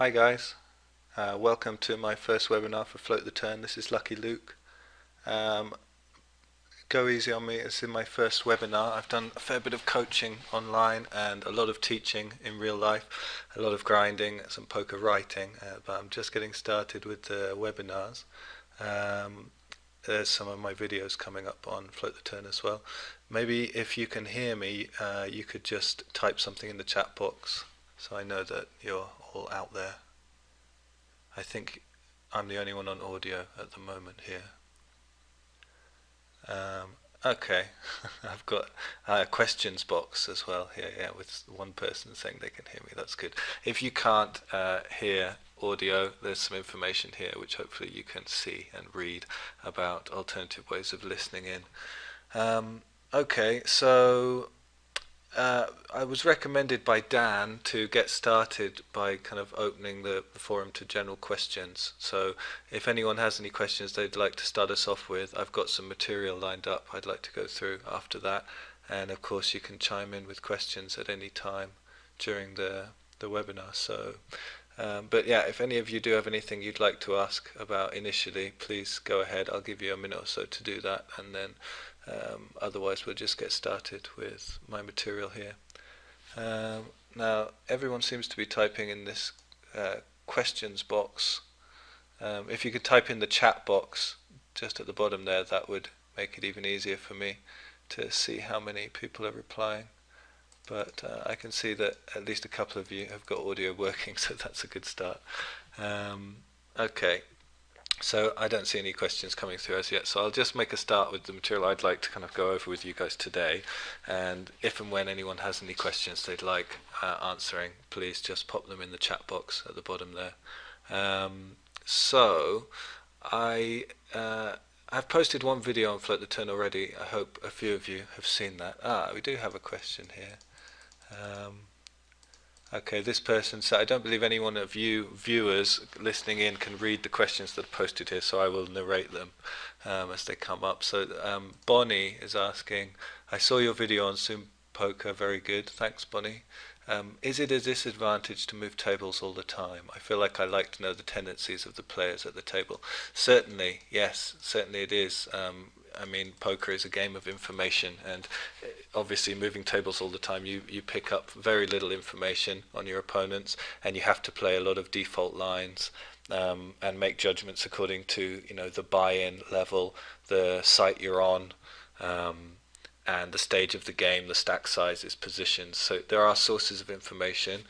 Hi guys, welcome to my first webinar for Float the Turn. This is Lucky Luke. Um, go easy on me, it's in my first webinar. I've done a fair bit of coaching online and a lot of teaching in real life, a lot of grinding, some poker writing, but I'm just getting started with the webinars. Um, there's some of my videos coming up on Float the Turn as well. Maybe if you can hear me, you could just type something in the chat box so I know that you're all out there. I think I'm the only one on audio at the moment here. Okay, I've got a questions box as well here, yeah, with one person saying they can hear me. That's good. If you can't hear audio, there's some information here which hopefully you can see and read about alternative ways of listening in. Okay, so I was recommended by Dan to get started by kind of opening the forum to general questions. So if anyone has any questions they'd like to start us off with, I've got some material lined up I'd like to go through after that. And of course you can chime in with questions at any time during the webinar. But yeah, if any of you do have anything you'd like to ask about initially, please go ahead. I'll give you a minute or so to do that, and then otherwise we'll just get started with my material here. Now, everyone seems to be typing in this questions box. If you could type in the chat box just at the bottom there, that would make it even easier for me to see how many people are replying. But I can see that at least a couple of you have got audio working, so that's a good start. Okay, so I don't see any questions coming through as yet, so I'll just make a start with the material I'd like to kind of go over with you guys today. And if and when anyone has any questions they'd like answering, please just pop them in the chat box at the bottom there. So I've posted one video on Float the Turn already. I hope a few of you have seen that. We do have a question here. Okay, this person said, I don't believe any one of you viewers listening in can read the questions that are posted here, so I will narrate them as they come up. So Bonnie is asking, I saw your video on Zoom Poker, very good. Thanks, Bonnie. Is it a disadvantage to move tables all the time? I feel like I like to know the tendencies of the players at the table. Certainly, yes, certainly it is. I mean, poker is a game of information, and obviously moving tables all the time, you pick up very little information on your opponents, and you have to play a lot of default lines and make judgments according to the buy-in level, the site you're on, and the stage of the game, the stack sizes, positions. So there are sources of information,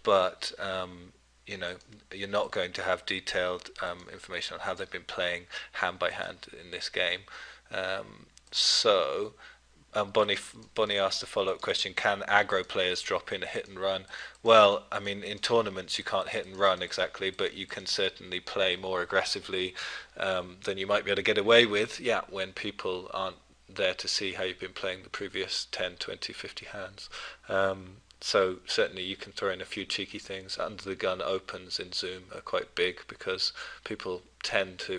but you're not going to have detailed information on how they've been playing hand by hand in this game. Bonnie asked a follow-up question, can aggro players drop in a hit and run? Well, I mean, in tournaments you can't hit and run exactly, but you can certainly play more aggressively than you might be able to get away with, yeah, when people aren't there to see how you've been playing the previous 10, 20, 50 hands. So certainly you can throw in a few cheeky things. Under the gun opens in Zoom are quite big because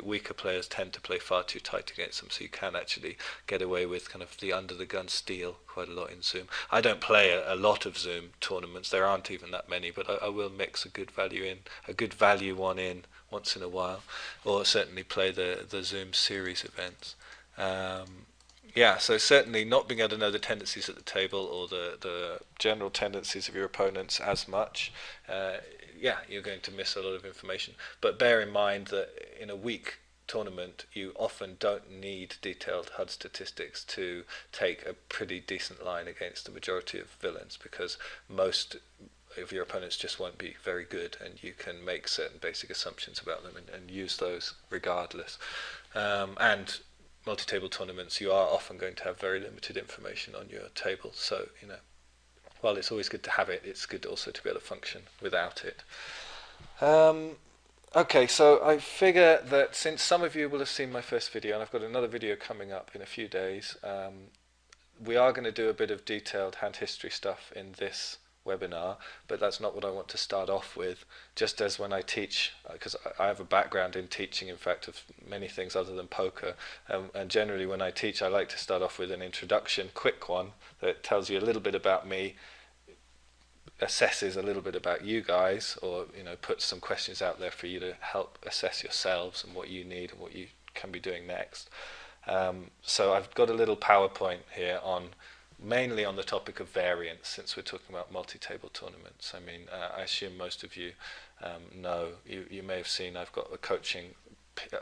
weaker players tend to play far too tight against them, so you can actually get away with kind of the under the gun steal quite a lot in Zoom. I don't play a lot of Zoom tournaments, there aren't even that many, but I will mix a good value one in once in a while, or certainly play the Zoom series events. Yeah, so certainly not being able to know the tendencies at the table or the general tendencies of your opponents as much, yeah, you're going to miss a lot of information. But bear in mind that in a weak tournament, you often don't need detailed HUD statistics to take a pretty decent line against the majority of villains, because most of your opponents just won't be very good, and you can make certain basic assumptions about them and use those regardless. And multi-table tournaments, you are often going to have very limited information on your table, so while it's always good to have it, it's good also to be able to function without it. Okay, so I figure that since some of you will have seen my first video, and I've got another video coming up in a few days, we are going to do a bit of detailed hand history stuff in this webinar, but that's not what I want to start off with. Just as when I teach, because I have a background in teaching, in fact, of many things other than poker, and generally when I teach I like to start off with an introduction, quick one, that tells you a little bit about me, assesses a little bit about you guys, or puts some questions out there for you to help assess yourselves and what you need and what you can be doing next. So I've got a little PowerPoint here on mainly on the topic of variance, since we're talking about multi-table tournaments. I mean, I assume most of you know, you may have seen I've got a coaching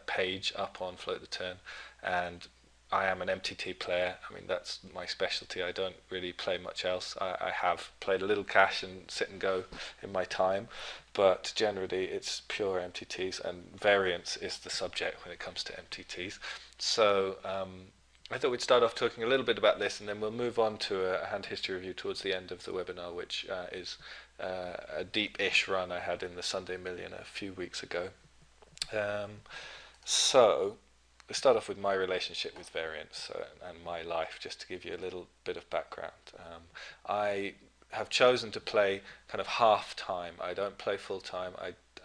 page up on Float the Turn, and I am an MTT player. I mean, that's my specialty. I don't really play much else. I have played a little cash and sit and go in my time, but generally it's pure MTTs, and variance is the subject when it comes to MTTs. So I thought we'd start off talking a little bit about this, and then we'll move on to a hand history review towards the end of the webinar, which is a deep-ish run I had in the Sunday Million a few weeks ago. So let's start off with my relationship with variance and my life, just to give you a little bit of background. I have chosen to play kind of half-time. I don't play full-time,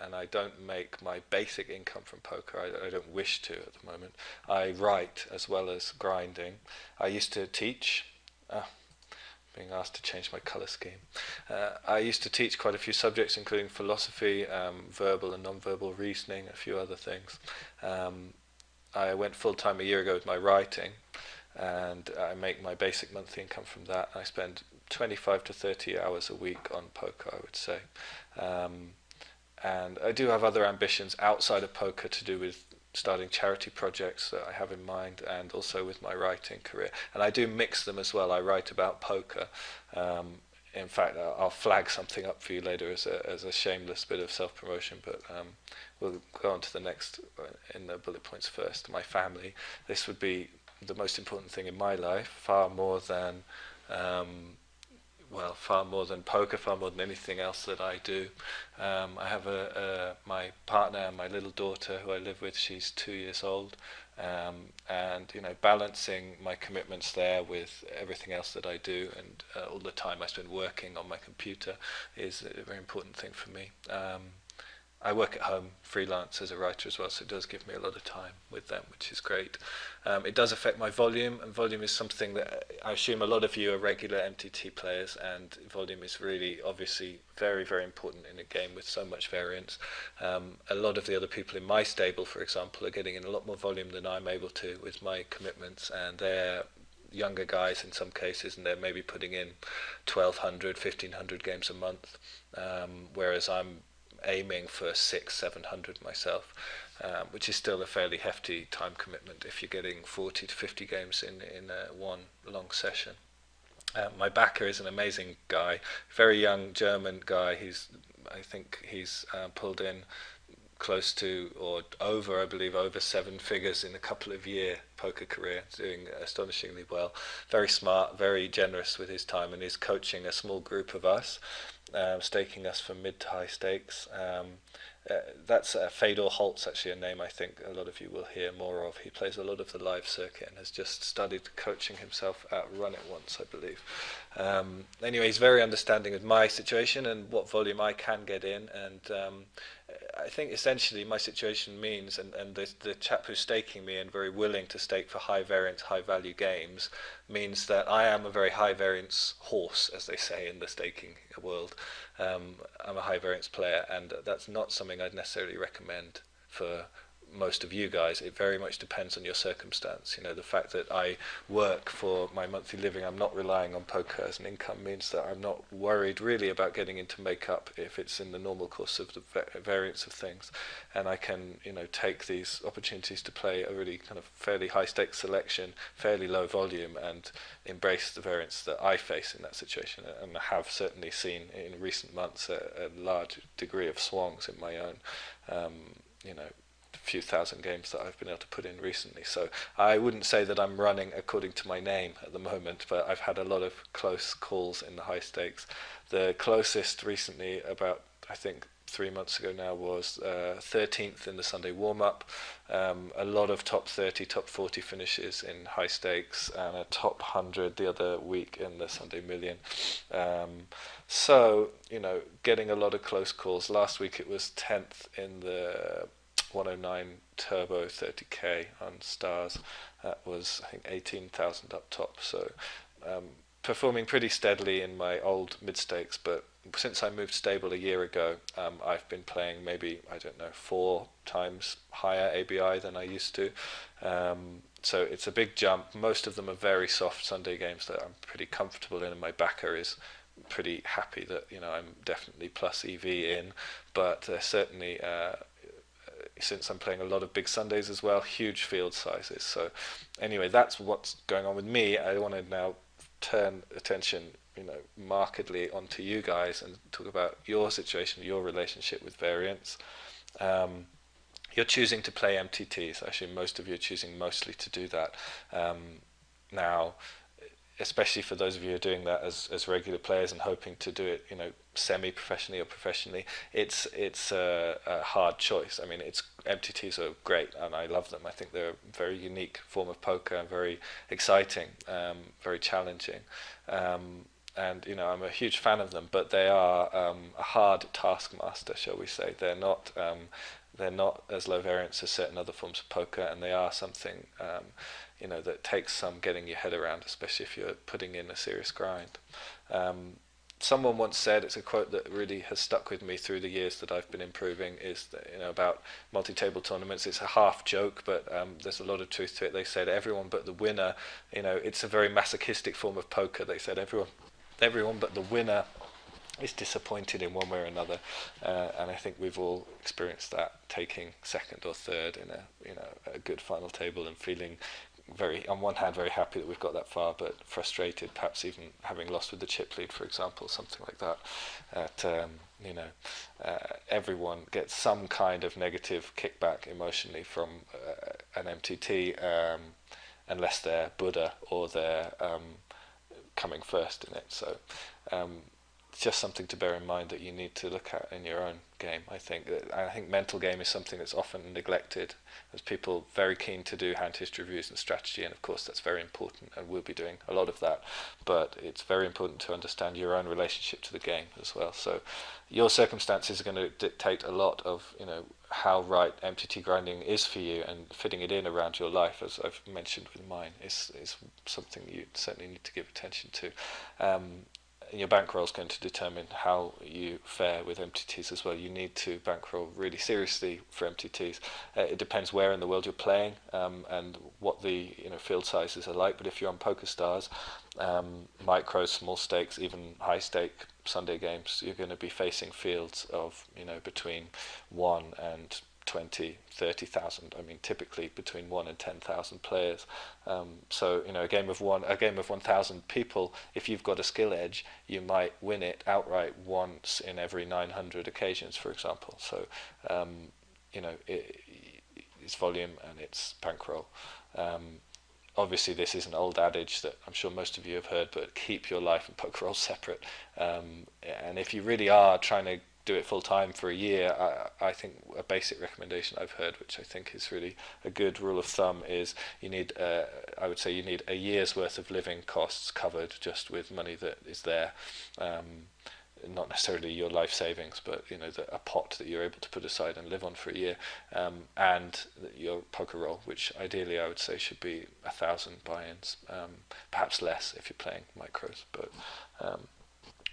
and I don't make my basic income from poker. I don't wish to at the moment. I write as well as grinding. I used to teach. Being asked to change my colour scheme. I used to teach quite a few subjects, including philosophy, verbal and non-verbal reasoning, a few other things. I went full-time a year ago with my writing, and I make my basic monthly income from that. I spend 25 to 30 hours a week on poker, I would say. And I do have other ambitions outside of poker to do with starting charity projects that I have in mind, and also with my writing career. And I do mix them as well. I write about poker. In fact, I'll flag something up for you later as a shameless bit of self-promotion, but we'll go on to the next in the bullet points first. My family. This would be the most important thing in my life, far more than far more than poker, far more than anything else that I do. I have my partner and my little daughter who I live with. She's 2 years old, and balancing my commitments there with everything else that I do, and all the time I spend working on my computer is a very important thing for me. I work at home, freelance as a writer as well, so it does give me a lot of time with them, which is great. It does affect my volume, and volume is something that I assume a lot of you are regular MTT players, and volume is really obviously very, very important in a game with so much variance. A lot of the other people in my stable, for example, are getting in a lot more volume than I'm able to with my commitments, and they're younger guys in some cases, and they're maybe putting in 1,200, 1,500 games a month, whereas I'm aiming for 600-700 myself, which is still a fairly hefty time commitment if you're getting 40 to 50 games in one long session. My backer is an amazing guy, very young German guy. I think he's pulled in close to, or over, I believe, over 7 figures in a couple of year poker career, doing astonishingly well. Very smart, very generous with his time, and is coaching a small group of us, staking us for mid to high stakes. That's Fedor Holt's actually a name I think a lot of you will hear more of. He plays a lot of the live circuit and has just studied coaching himself at Run It Once, I believe. Anyway, he's very understanding of my situation and what volume I can get in, and I think essentially my situation means, and the chap who's staking me and very willing to stake for high variance, high value games, means that I am a very high variance horse, as they say in the staking world. I'm a high variance player, and that's not something I'd necessarily recommend for most of you guys. It very much depends on your circumstance. The fact that I work for my monthly living, I'm not relying on poker as an income, means that I'm not worried really about getting into makeup if it's in the normal course of the variance of things, and I can take these opportunities to play a really kind of fairly high stakes selection, fairly low volume, and embrace the variance that I face in that situation. And I have certainly seen in recent months a large degree of swings in my own few thousand games that I've been able to put in recently. So I wouldn't say that I'm running according to my name at the moment, but I've had a lot of close calls in the high stakes. The closest recently, about I think 3 months ago now, was 13th in the Sunday warm-up. A lot of top 30, top 40 finishes in high stakes, and a top 100 the other week in the Sunday Million. So getting a lot of close calls. Last week it was 10th in the 109 Turbo 30k on Stars. That was I think 18,000 up top. So performing pretty steadily in my old mid stakes, but since I moved stable a year ago, I've been playing maybe, I don't know, 4 times higher ABI than I used to. So it's a big jump. Most of them are very soft Sunday games that I'm pretty comfortable in, and my backer is pretty happy that I'm definitely plus EV in. But certainly, since I'm playing a lot of big Sundays as well, huge field sizes. So anyway, that's what's going on with me. I want to now turn attention, markedly onto you guys and talk about your situation, your relationship with Variance. You're choosing to play MTTs. Actually, most of you are choosing mostly to do that. Now, especially for those of you who are doing that as regular players and hoping to do it, semi-professionally or professionally, it's a hard choice. I mean, MTTs are great and I love them. I think they're a very unique form of poker and very exciting, very challenging. And I'm a huge fan of them, but they are a hard taskmaster, shall we say. They're not as low variance as certain other forms of poker, and they are something that takes some getting your head around, especially if you're putting in a serious grind. Someone once said, it's a quote that really has stuck with me through the years that I've been improving, is that, about multi-table tournaments. It's a half joke, but there's a lot of truth to it. They said everyone but the winner, it's a very masochistic form of poker. They said everyone but the winner is disappointed in one way or another, and I think we've all experienced that, taking second or third in a good final table and feeling very, on one hand, very happy that we've got that far, but frustrated, perhaps even having lost with the chip lead, for example, something like that. Everyone gets some kind of negative kickback emotionally from an MTT, unless they're Buddha or they're coming first in it. So it's just something to bear in mind that you need to look at in your own game. I think mental game is something that's often neglected. There's people very keen to do hand history reviews and strategy, and of course that's very important, and we'll be doing a lot of that. But it's very important to understand your own relationship to the game as well. So your circumstances are going to dictate a lot of how right MTT grinding is for you, and fitting it in around your life, as I've mentioned with mine, is something you certainly need to give attention to. Your bankroll is going to determine how you fare with MTTs as well. You need to bankroll really seriously for MTTs. It depends where in the world you're playing, and what the field sizes are like. But if you're on PokerStars, micros, small stakes, even high stake Sunday games, you're going to be facing fields of between 1 and 20, 30,000. I mean, typically between 1 and 10,000 players. So a game of 1,000 people, if you've got a skill edge, you might win it outright once in every 900 occasions, for example. So it's volume and it's bankroll. Obviously, this is an old adage that I'm sure most of you have heard, but keep your life and poker roll separate. And if you really are trying to do it full time for a year, I think a basic recommendation I've heard, which I think is really a good rule of thumb, is I would say you need a year's worth of living costs covered just with money that is there. Not necessarily your life savings, but a pot that you're able to put aside and live on for a year, and your poker roll, which ideally I would say should be 1,000 buy-ins, perhaps less if you're playing micros, but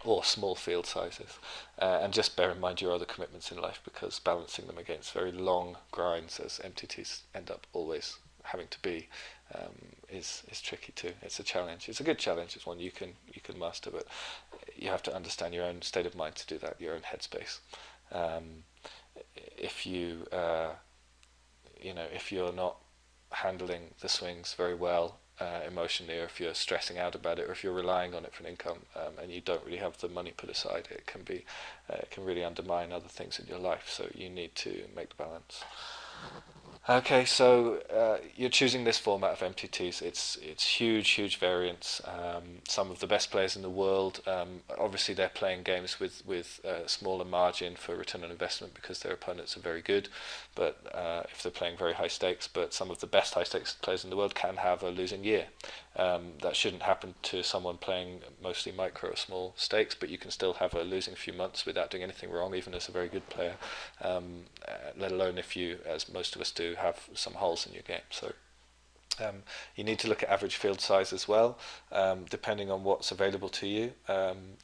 or small field sizes. And just bear in mind your other commitments in life, because balancing them against very long grinds, as MTTs end up always having to be, is tricky too. It's a challenge. It's a good challenge. It's one you can master, but you have to understand your own state of mind to do that, your own headspace. If you're not handling the swings very well emotionally, or if you're stressing out about it, or if you're relying on it for an income, and you don't really have the money put aside, it can really undermine other things in your life. So you need to make the balance. Okay, so you're choosing this format of MTTs. It's huge variance. Some of the best players in the world, obviously they're playing games with smaller margin for return on investment because their opponents are very good. But if they're playing very high stakes, but some of the best high stakes players in the world can have a losing year. That shouldn't happen to someone playing mostly micro or small stakes, but you can still have a losing few months without doing anything wrong, even as a very good player, let alone if you, as most of us do, have some holes in your game. So You need to look at average field size as well, depending on what's available to you.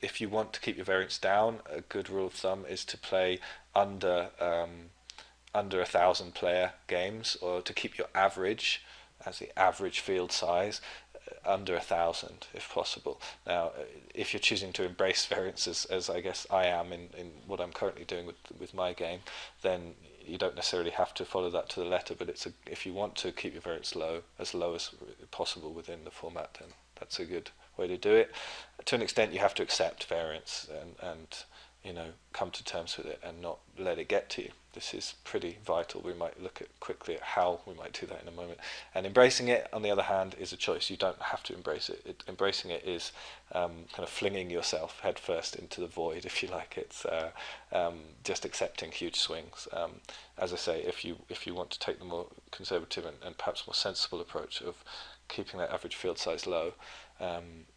If you want to keep your variance down, a good rule of thumb is to play under under 1,000 player games, or to keep your average as the average field size under 1,000 if possible. Now, if you're choosing to embrace variance as I guess I am in what I'm currently doing with my game, then you don't necessarily have to follow that to the letter. But if you want to keep your variance low as possible within the format, then that's a good way to do it. To an extent, you have to accept variance and come to terms with it and not let it get to you. This is pretty vital. We might look at quickly at how we might do that in a moment. And embracing it, on the other hand, is a choice. You don't have to embrace it. Embracing it is kind of flinging yourself headfirst into the void, if you like. It's just accepting huge swings. As I say, if you want to take the more conservative and perhaps more sensible approach of keeping that average field size low,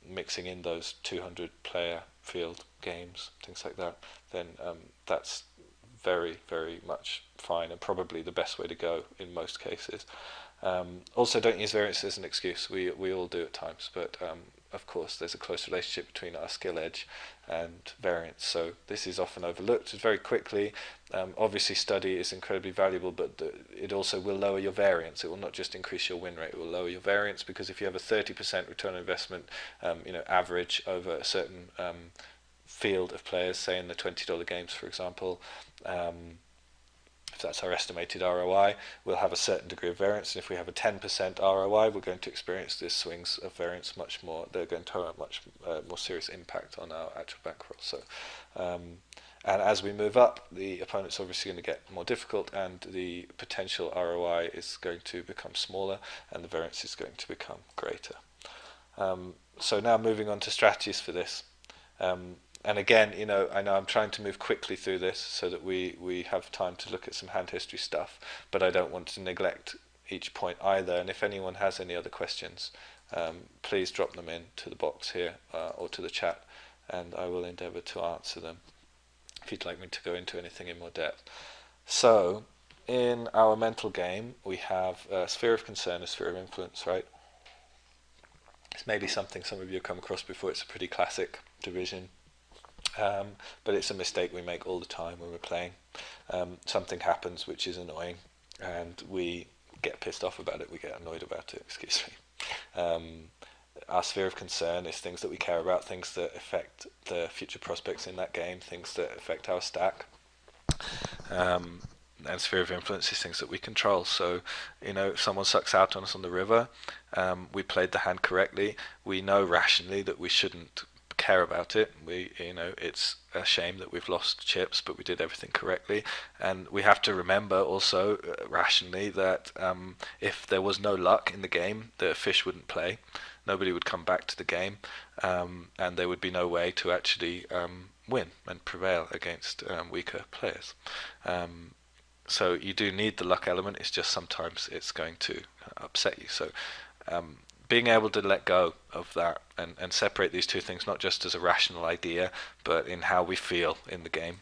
mixing in those 200-player field games, things like that, then that's very, very much fine and probably the best way to go in most cases. Also, don't use variance as an excuse. We all do at times, but of course there's a close relationship between our skill edge and variance, so this is often overlooked very quickly. Obviously study is incredibly valuable, but it also will lower your variance. It will not just increase your win rate, it will lower your variance, because if you have a 30% return on investment average over a certain field of players, say in the $20 games for example, if that's our estimated ROI, we'll have a certain degree of variance, and if we have a 10% ROI, we're going to experience these swings of variance much more. They're going to have a much more serious impact on our actual bankroll. So, and as we move up, the opponent's obviously going to get more difficult, and the potential ROI is going to become smaller, and the variance is going to become greater. So now moving on to strategies for this. And again, I know I'm trying to move quickly through this so that we have time to look at some hand history stuff, but I don't want to neglect each point either. And if anyone has any other questions, please drop them into the box here or to the chat, and I will endeavour to answer them if you'd like me to go into anything in more depth. So, in our mental game, we have a sphere of concern, a sphere of influence, right? It's maybe something some of you have come across before. It's a pretty classic division. But it's a mistake we make all the time when we're playing. Something happens which is annoying, and we get pissed off about it, we get annoyed about it, excuse me. Our sphere of concern is things that we care about, things that affect the future prospects in that game, things that affect our stack. And sphere of influence is things that we control. So, if someone sucks out on us on the river, we played the hand correctly, we know rationally that we shouldn't care about it. It's a shame that we've lost chips, but we did everything correctly. And we have to remember also rationally that if there was no luck in the game, the fish wouldn't play, nobody would come back to the game, and there would be no way to actually win and prevail against weaker players. So you do need the luck element. It's just sometimes it's going to upset you. So being able to let go of that and separate these two things, not just as a rational idea, but in how we feel in the game.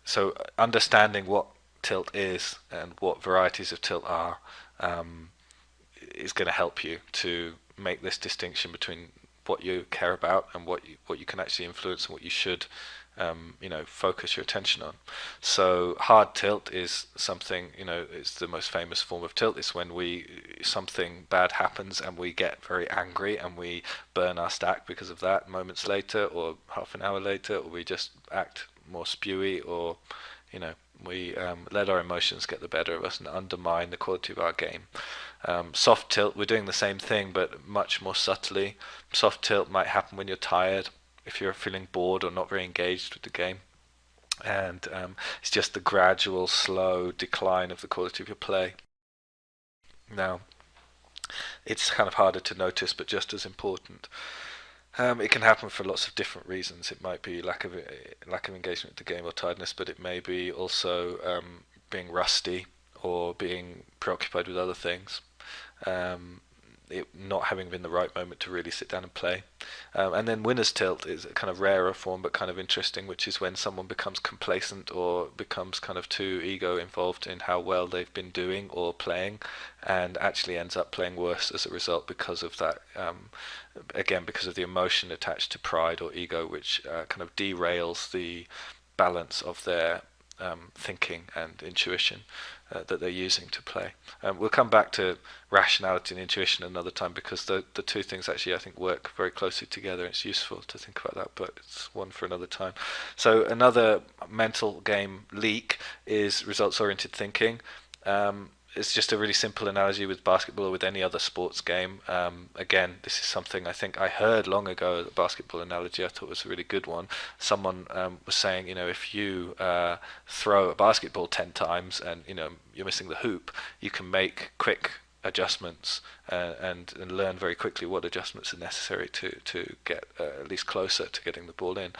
So understanding what tilt is and what varieties of tilt are is going to help you to make this distinction between what you care about and what you can actually influence and what you should focus your attention on. So hard tilt is something, it's the most famous form of tilt. It's when something bad happens and we get very angry and we burn our stack because of that moments later or half an hour later, or we just act more spewy, or we let our emotions get the better of us and undermine the quality of our game. Soft tilt, we're doing the same thing but much more subtly. Soft tilt might happen when you're tired, if you're feeling bored or not very engaged with the game, and it's just the gradual, slow decline of the quality of your play. Now, it's kind of harder to notice, but just as important. It can happen for lots of different reasons. It might be lack of engagement with the game or tiredness, but it may be also being rusty or being preoccupied with other things. it not having been the right moment to really sit down and play. And then winner's tilt is a kind of rarer form but kind of interesting, which is when someone becomes complacent or becomes kind of too ego involved in how well they've been doing or playing, and actually ends up playing worse as a result because of that. Again, because of the emotion attached to pride or ego, which kind of derails the balance of their thinking and intuition that they're using to play. We'll come back to rationality and intuition another time, because the two things actually I think work very closely together. It's useful to think about that, but it's one for another time. So another mental game leak is results-oriented thinking. It's just a really simple analogy with basketball or with any other sports game. Again, this is something I think I heard long ago, the basketball analogy I thought was a really good one. Someone was saying, if you throw a basketball 10 times and, you're missing the hoop, you can make quick adjustments and learn very quickly what adjustments are necessary to get at least closer to getting the ball in.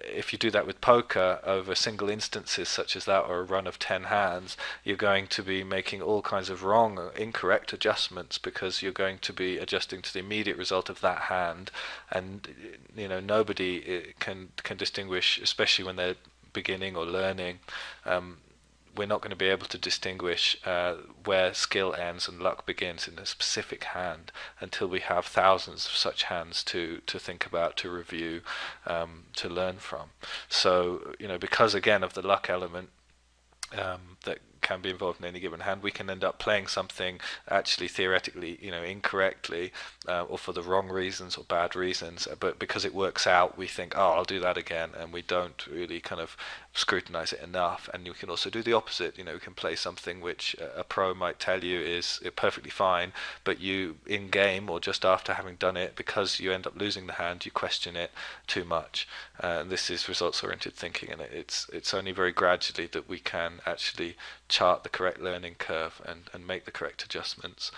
If you do that with poker over single instances such as that, or a run of 10 hands, you're going to be making all kinds of wrong or incorrect adjustments, because you're going to be adjusting to the immediate result of that hand, and nobody can distinguish, especially when they're beginning or learning. We're not going to be able to distinguish where skill ends and luck begins in a specific hand until we have thousands of such hands to think about, to review, to learn from. So, because again of the luck element that can be involved in any given hand, we can end up playing something actually theoretically, incorrectly, or for the wrong reasons or bad reasons. But because it works out, we think, oh, I'll do that again, and we don't really kind of scrutinize it enough. And you can also do the opposite. We can play something which a pro might tell you is perfectly fine, but you in game or just after having done it, because you end up losing the hand, you question it too much. This is results-oriented thinking, and it's only very gradually that we can actually chart the correct learning curve and make the correct adjustments.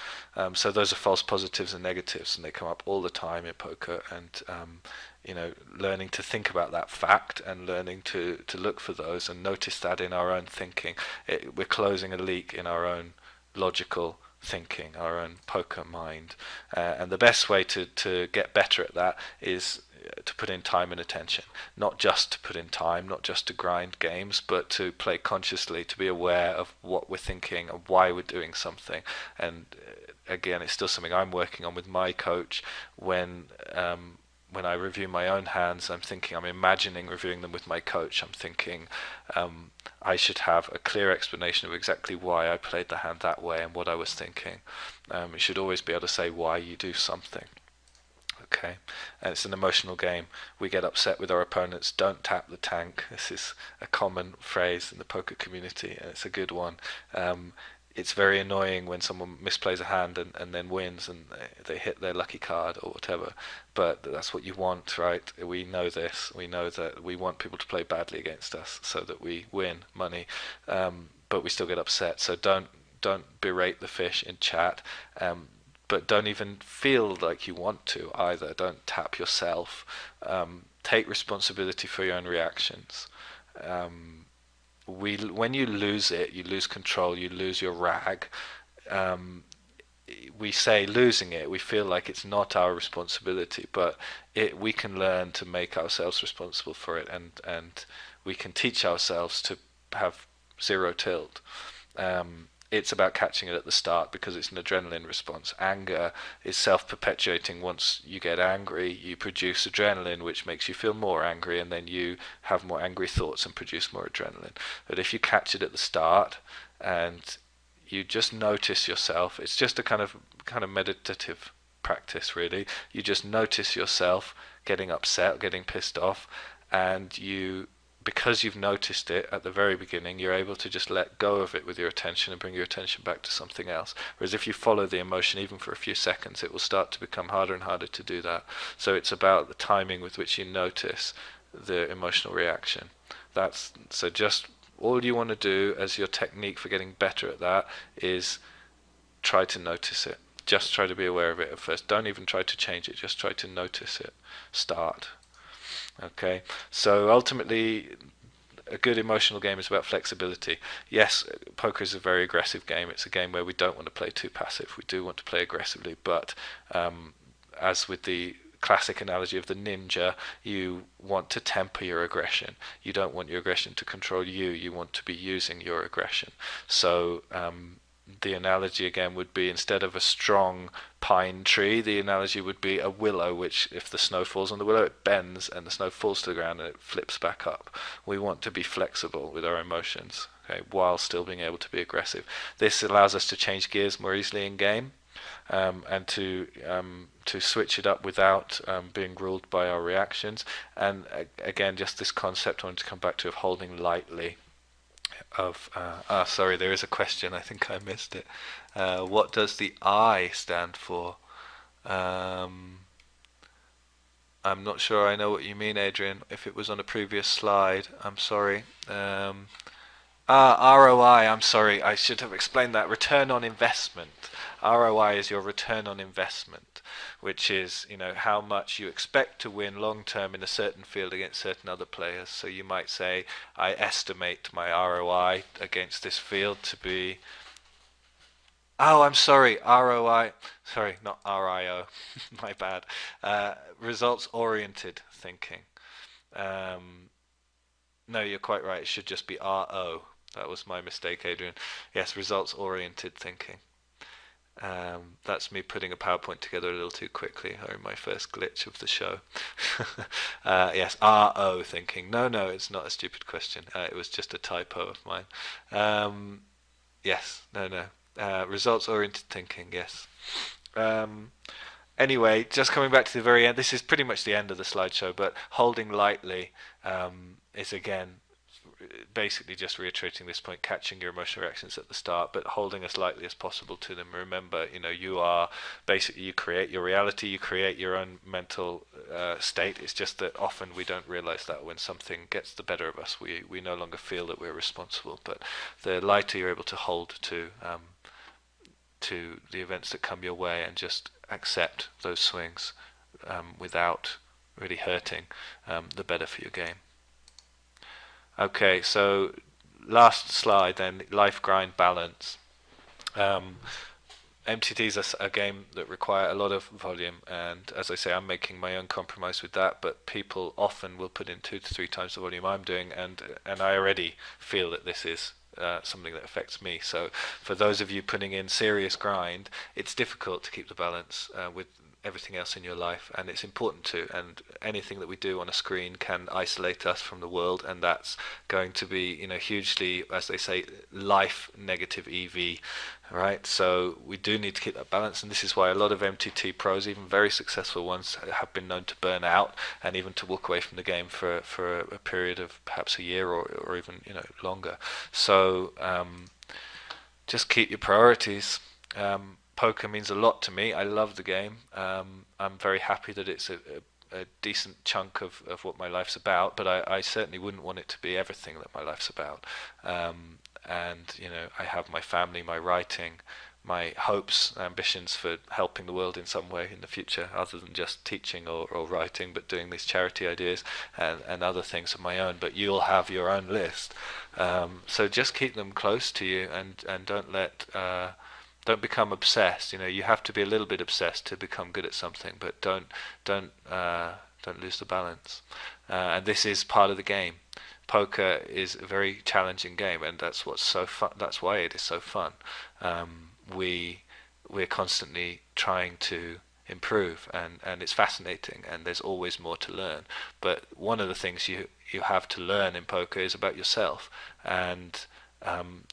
So those are false positives and negatives, and they come up all the time in poker. And learning to think about that fact and learning to look for those and notice that in our own thinking, we're closing a leak in our own logical thinking, our own poker mind. And the best way to get better at that is to put in time and attention. Not just to put in time, not just to grind games, but to play consciously, to be aware of what we're thinking and why we're doing something. And again, it's still something I'm working on with my coach. When I review my own hands, I'm imagining reviewing them with my coach. I'm thinking I should have a clear explanation of exactly why I played the hand that way and what I was thinking. You should always be able to say why you do something. Okay, and it's an emotional game. We get upset with our opponents. Don't tap the tank. This is a common phrase in the poker community, and it's a good one. It's very annoying when someone misplays a hand and then wins and they hit their lucky card or whatever, but that's what you want, right? We know this. We know that we want people to play badly against us so that we win money, but we still get upset. So don't berate the fish in chat. But don't even feel like you want to either. Don't tap yourself. Take responsibility for your own reactions. When you lose it, you lose control, you lose your rag. We say losing it, we feel like it's not our responsibility, but we can learn to make ourselves responsible for it, and we can teach ourselves to have zero tilt. It's about catching it at the start because it's an adrenaline response. Anger is self-perpetuating. Once you get angry, you produce adrenaline, which makes you feel more angry, and then you have more angry thoughts and produce more adrenaline. But if you catch it at the start and you just notice yourself, it's just a kind of meditative practice, really. You just notice yourself getting upset, getting pissed off, and because you've noticed it at the very beginning, you're able to just let go of it with your attention and bring your attention back to something else. Whereas if you follow the emotion even for a few seconds, it will start to become harder and harder to do that. So it's about the timing with which you notice the emotional reaction. So just all you want to do as your technique for getting better at that is try to notice it. Just try to be aware of it at first. Don't even try to change it. Just try to notice it. Start. Okay, so ultimately a good emotional game is about flexibility. Yes, poker is a very aggressive game. It's a game where we don't want to play too passive. We do want to play aggressively, but as with the classic analogy of the ninja, you want to temper your aggression. You don't want your aggression to control you. You want to be using your aggression. So the analogy again would be, instead of a strong pine tree, the analogy would be a willow, which if the snow falls on the willow, it bends and the snow falls to the ground and it flips back up. We want to be flexible with our emotions, okay, while still being able to be aggressive. This allows us to change gears more easily in game, and to switch it up without being ruled by our reactions. And again, just this concept I want to come back to of holding lightly. Sorry, there is a question. I think I missed it. What does the I stand for? I'm not sure I know what you mean, Adrian. If it was on a previous slide, I'm sorry. ROI, I'm sorry, I should have explained that. Return on investment. ROI is your return on investment, which is, how much you expect to win long term in a certain field against certain other players. So you might say, I estimate my ROI against this field to be... Oh, I'm sorry, ROI, sorry, not RIO, my bad. Results-oriented thinking. No, you're quite right, it should just be RO. That was my mistake, Adrian. Yes, results-oriented thinking. That's me putting a PowerPoint together a little too quickly. My first glitch of the show. Yes, RO thinking. No, it's not a stupid question. It was just a typo of mine. Yes, no. Results-oriented thinking, yes. Anyway, just coming back to the very end, this is pretty much the end of the slideshow, but holding lightly is again basically just reiterating this point, catching your emotional reactions at the start, but holding as lightly as possible to them. Remember, you are basically, you create your reality, you create your own mental state. It's just that often we don't realize that when something gets the better of us, we no longer feel that we're responsible. But the lighter you're able to hold to the events that come your way and just accept those swings without really hurting, the better for your game. Okay, so last slide then, life grind balance. MTTs are a game that require a lot of volume, and as I say, I'm making my own compromise with that, but people often will put in 2 to 3 times the volume I'm doing, and I already feel that this is something that affects me. So for those of you putting in serious grind, it's difficult to keep the balance with everything else in your life, and it's important to, and anything that we do on a screen can isolate us from the world, and that's going to be hugely, as they say, life negative EV, right? So we do need to keep that balance, and this is why a lot of MTT pros, even very successful ones, have been known to burn out and even to walk away from the game for a period of perhaps a year or even longer. So just keep your priorities. Poker means a lot to me. I love the game. I'm very happy that it's a decent chunk of what my life's about, but I certainly wouldn't want it to be everything that my life's about. And I have my family, my writing, my hopes, ambitions for helping the world in some way in the future, other than just teaching or writing, but doing these charity ideas and other things of my own. But you'll have your own list. So just keep them close to you, and don't become obsessed. You have to be a little bit obsessed to become good at something, but don't lose the balance. And this is part of the game. Poker is a very challenging game, and that's what's so fun. That's why it is so fun. We're constantly trying to improve, and it's fascinating, and there's always more to learn. But one of the things you have to learn in poker is about yourself, and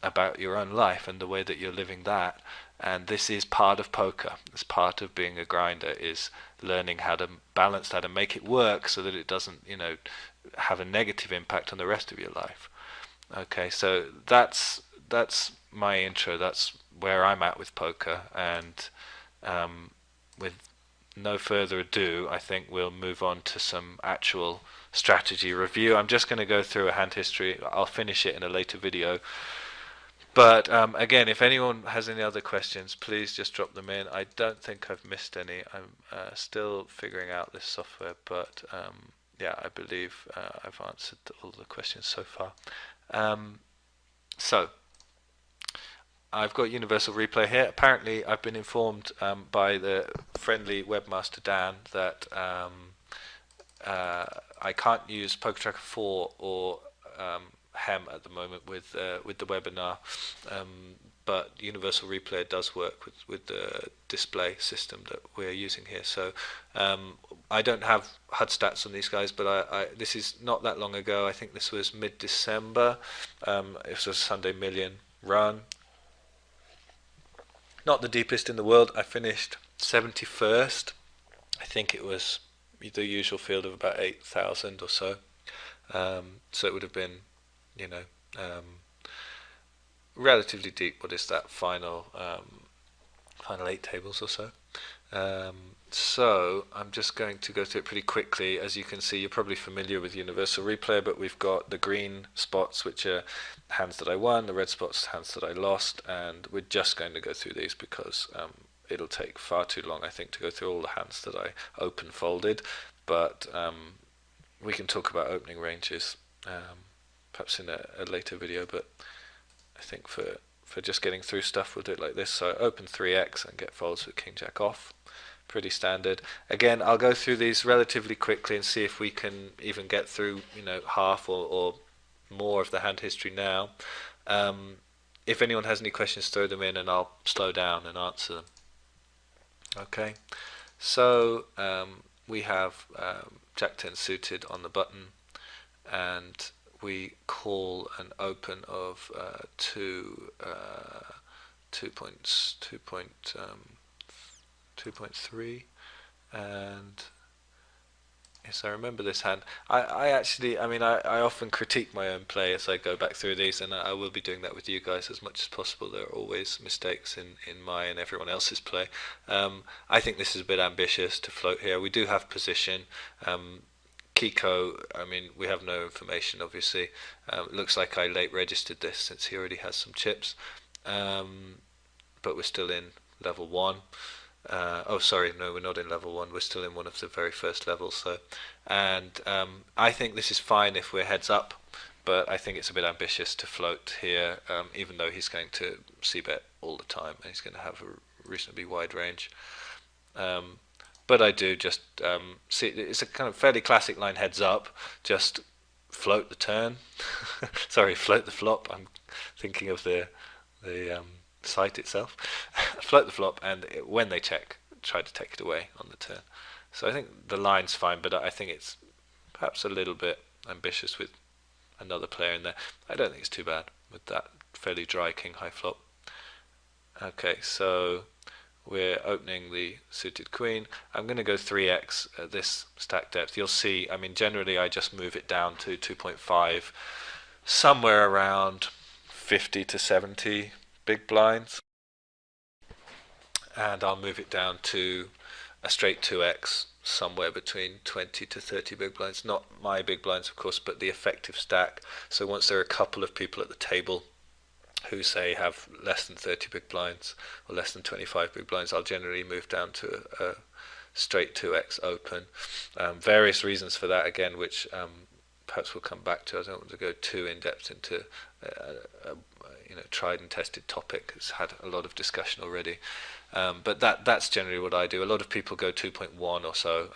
about your own life and the way that you're living that. And this is part of poker. It's part of being a grinder, is learning how to balance that and make it work so that it doesn't have a negative impact on the rest of your life. Okay, so that's my intro. That's where I'm at with poker, and with no further ado, I think we'll move on to some actual strategy review. I'm just going to go through a hand history. I'll finish it in a later video. But again, if anyone has any other questions, please just drop them in. I don't think I've missed any. I'm still figuring out this software, but yeah, I believe I've answered all the questions so far. Um, so I've got Universal Replay here. Apparently, I've been informed by the friendly webmaster Dan that I can't use Poker Tracker 4 or HEM at the moment with the webinar, but Universal Replay does work with the display system that we're using here. So I don't have HUD stats on these guys, but this is not that long ago. I think this was mid-December. It was a Sunday Million run. Not the deepest in the world. I finished 71st. I think it was the usual field of about 8,000 or so. So it would have been, you know, relatively deep. What is that? Final 8 tables or so. So I'm just going to go through it pretty quickly. As you can see, you're probably familiar with Universal Replay, but we've got the green spots, which are hands that I won, the red spots, hands that I lost, and we're just going to go through these because it'll take far too long, I think, to go through all the hands that I open folded. But we can talk about opening ranges perhaps in a later video, but I think for just getting through stuff, we'll do it like this. So open 3x and get folds with king jack off. Pretty standard. Again, I'll go through these relatively quickly and see if we can even get through, half or more of the hand history now. If anyone has any questions, throw them in and I'll slow down and answer them. Okay, so we have Jack 10 suited on the button, and we call an open of 2.3, and yes, I remember this hand. I actually, I often critique my own play as I go back through these, and I will be doing that with you guys as much as possible. There are always mistakes in my and everyone else's play. I think this is a bit ambitious to float here. We do have position. Kiko, we have no information, obviously. It looks like I late registered this since he already has some chips. But we're still in level 1. Oh, sorry, no, we're not in level 1. We're still in one of the very first levels. And I think this is fine if we're heads up, but I think it's a bit ambitious to float here, even though he's going to c-bet all the time, and he's going to have a reasonably wide range. But I do just see it's a kind of fairly classic line heads up, just float the turn. Sorry, float the flop. I'm thinking of the site itself. Float the flop, and when they check, try to take it away on the turn. So I think the line's fine, but I think it's perhaps a little bit ambitious with another player in there. I don't think it's too bad with that fairly dry king high flop. Okay, so we're opening the suited queen. I'm going to go 3x at this stack depth. You'll see, generally I just move it down to 2.5, somewhere around 50 to 70 big blinds. And I'll move it down to a straight 2x, somewhere between 20 to 30 big blinds. Not my big blinds, of course, but the effective stack. So once there are a couple of people at the table who say have less than 30 big blinds or less than 25 big blinds, I'll generally move down to a straight 2x open. Various reasons for that, again, which perhaps we'll come back to. I don't want to go too in depth into a tried and tested topic. It's had a lot of discussion already, but that's generally what I do. A lot of people go 2.1 or so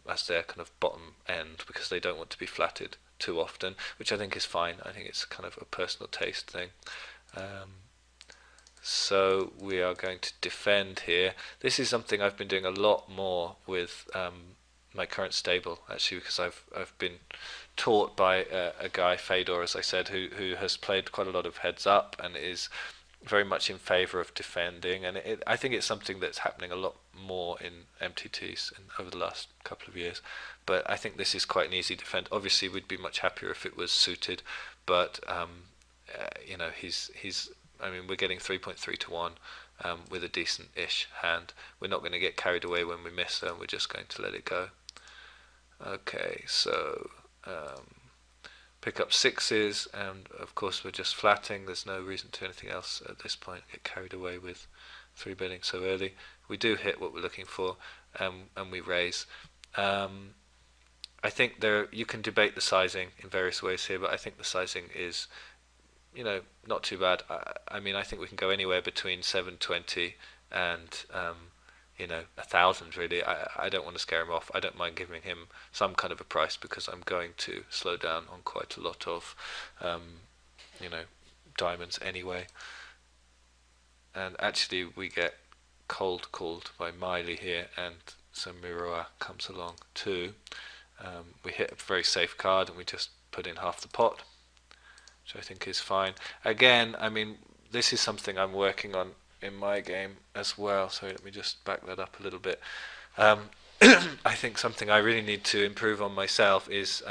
as their kind of bottom end because they don't want to be flattered too often, which I think is fine. I think it's kind of a personal taste thing. So we are going to defend here. This is something I've been doing a lot more with my current stable, actually, because I've been taught by a guy, Fedor, as I said, who has played quite a lot of heads up and is very much in favour of defending. And I think it's something that's happening a lot more in MTTs over the last couple of years. But I think this is quite an easy defend. Obviously, we'd be much happier if it was suited, but we're getting 3.3 to 1 with a decent-ish hand. We're not going to get carried away when we miss, and we're just going to let it go. Okay, so pick up sixes, and of course we're just flatting. There's no reason to anything else at this point. Get carried away with 3-betting so early. We do hit what we're looking for, and we raise. I think there you can debate the sizing in various ways here, but I think the sizing is, not too bad. I mean, I think we can go anywhere between 720 and 1,000 really. I don't want to scare him off. I don't mind giving him some kind of a price because I'm going to slow down on quite a lot of um, you know diamonds anyway. And actually, we get cold called by Miley here, and so Miroa comes along too. We hit a very safe card, and we just put in half the pot, which I think is fine. Again, I mean, this is something I'm working on in my game as well. So let me just back that up a little bit. Um, I think something I really need to improve on myself is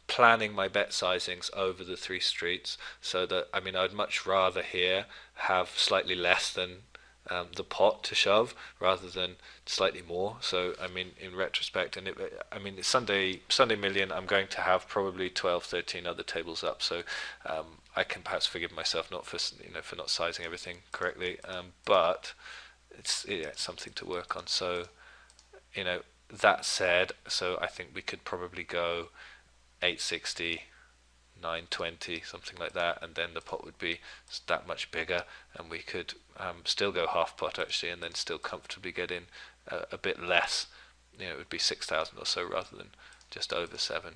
planning my bet sizings over the three streets, so that, I mean, I'd much rather here have slightly less than the pot to shove rather than slightly more. So I mean, in retrospect, and I mean, it's Sunday Million. I'm going to have probably 12, 13 other tables up, so I can perhaps forgive myself not for for not sizing everything correctly, but it's something to work on. So you know that said, so I think we could probably go 860, 920, something like that, and then the pot would be that much bigger, and we could still go half pot actually, and then still comfortably get in a bit less. It would be 6,000 or so rather than just over 7.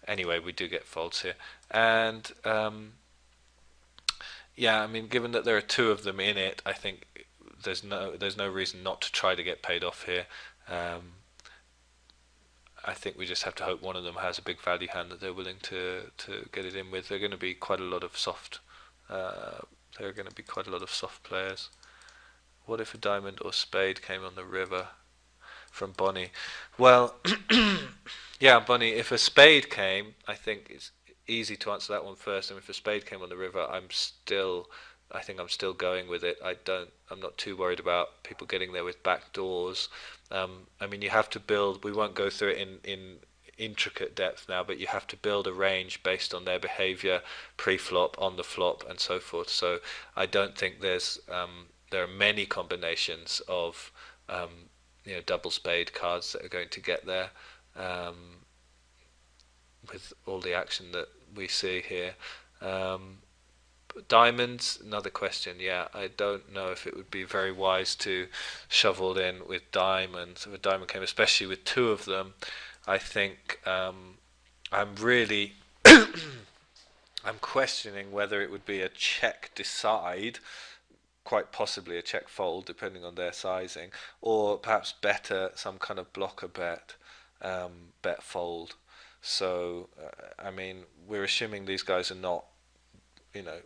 Anyway, we do get folds here, and yeah, I mean, given that there are two of them in it, I think there's no reason not to try to get paid off here. Um, I think we just have to hope one of them has a big value hand that they're willing to get it in with. They're going to be quite a lot of soft. Uh, there are going to be quite a lot of soft players. What if a diamond or spade came on the river from Bonnie? Well, yeah, Bonnie. If a spade came, I think it's easy to answer that one first. And if a spade came on the river, I think I'm still going with it. I'm not too worried about people getting there with back doors. I mean, you have to build. We won't go through it in intricate depth now, but you have to build a range based on their behavior pre-flop, on the flop, and so forth. So I don't think there are many combinations of double spade cards that are going to get there with all the action that we see here. Um, Diamonds, another question. Yeah, I don't know if it would be very wise to shovel in with diamonds. If a diamond came, especially with two of them, I think I'm really I'm questioning whether it would be a check decide, quite possibly a check fold, depending on their sizing, or perhaps better some kind of blocker bet fold. So I mean, we're assuming these guys are not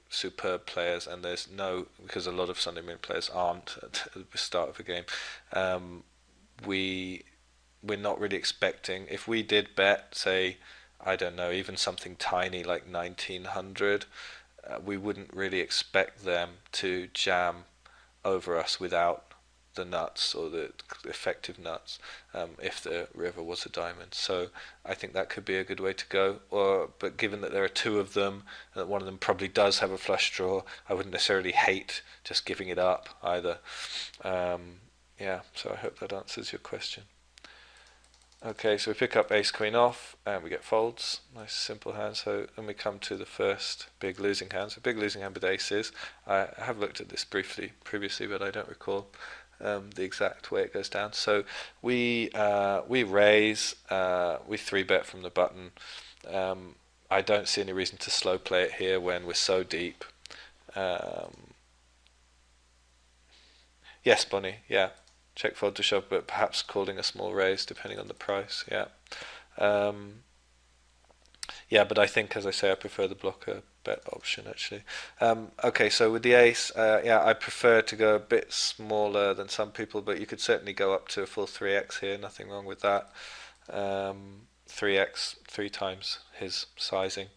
superb players, and there's no, because a lot of Sunday Moon players aren't at the start of a game. Um, we we're not really expecting, if we did bet, say, I don't know, even something tiny like 1900, we wouldn't really expect them to jam over us without the nuts or the effective nuts, if the river was a diamond. So I think that could be a good way to go. But given that there are two of them, and that one of them probably does have a flush draw, I wouldn't necessarily hate just giving it up either. Yeah, so I hope that answers your question. Okay, so we pick up ace queen off, and we get folds. Nice simple hand. So then we come to the first big losing hand. So big losing hand with aces. I have looked at this briefly previously, but I don't recall the exact way it goes down. So we raise, we three bet from the button. I don't see any reason to slow play it here when we're so deep. Yes, Bonnie. Yeah, check fold to shove, but perhaps calling a small raise depending on the price. Yeah. Um, yeah, but I think, as I say, I prefer the blocker bet option actually. Okay, so with the ace, yeah, I prefer to go a bit smaller than some people, but you could certainly go up to a full 3x here. Nothing wrong with that. 3x, three times his sizing.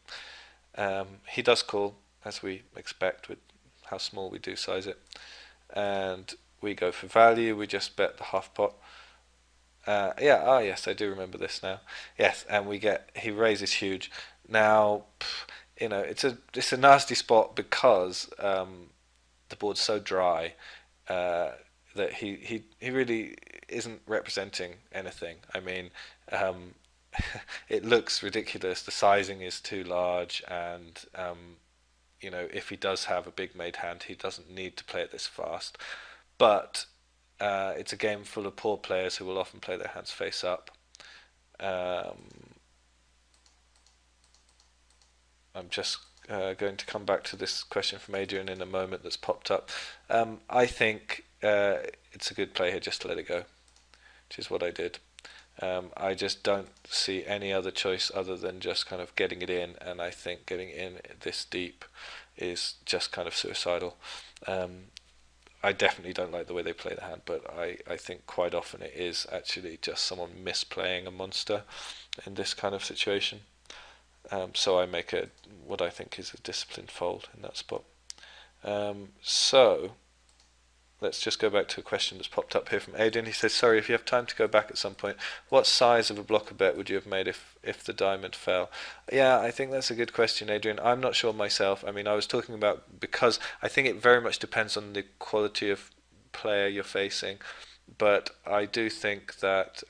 He does call, as we expect, with how small we do size it, and we go for value. We just bet the half pot. Yeah, yes, I do remember this now. Yes, and he raises huge. Now, it's a nasty spot because the board's so dry. Uh, that he really isn't representing anything. I mean, um, it looks ridiculous. The sizing is too large, and if he does have a big made hand, he doesn't need to play it this fast. But it's a game full of poor players who will often play their hands face up. Um, I'm just going to come back to this question from Adrian in a moment that's popped up. I think it's a good play here just to let it go, which is what I did. I just don't see any other choice other than just kind of getting it in, and I think getting in this deep is just kind of suicidal. I definitely don't like the way they play the hand, but I think quite often it is actually just someone misplaying a monster in this kind of situation. So I make what I think is a disciplined fold in that spot. So let's just go back to a question that's popped up here from Adrian. He says, sorry, if you have time to go back at some point, what size of a blocker bet would you have made if the diamond fell? Yeah, I think that's a good question, Adrian. I'm not sure myself. I mean, I was talking about, because I think it very much depends on the quality of player you're facing. But I do think that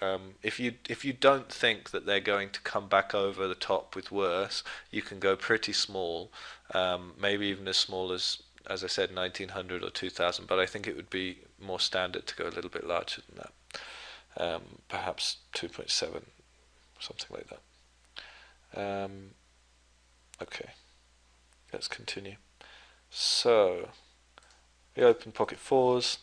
if you don't think that they're going to come back over the top with worse, you can go pretty small, maybe even as small as I said, 1900 or 2000. But I think it would be more standard to go a little bit larger than that, perhaps 2.7, something like that. Okay, let's continue. So we open pocket fours.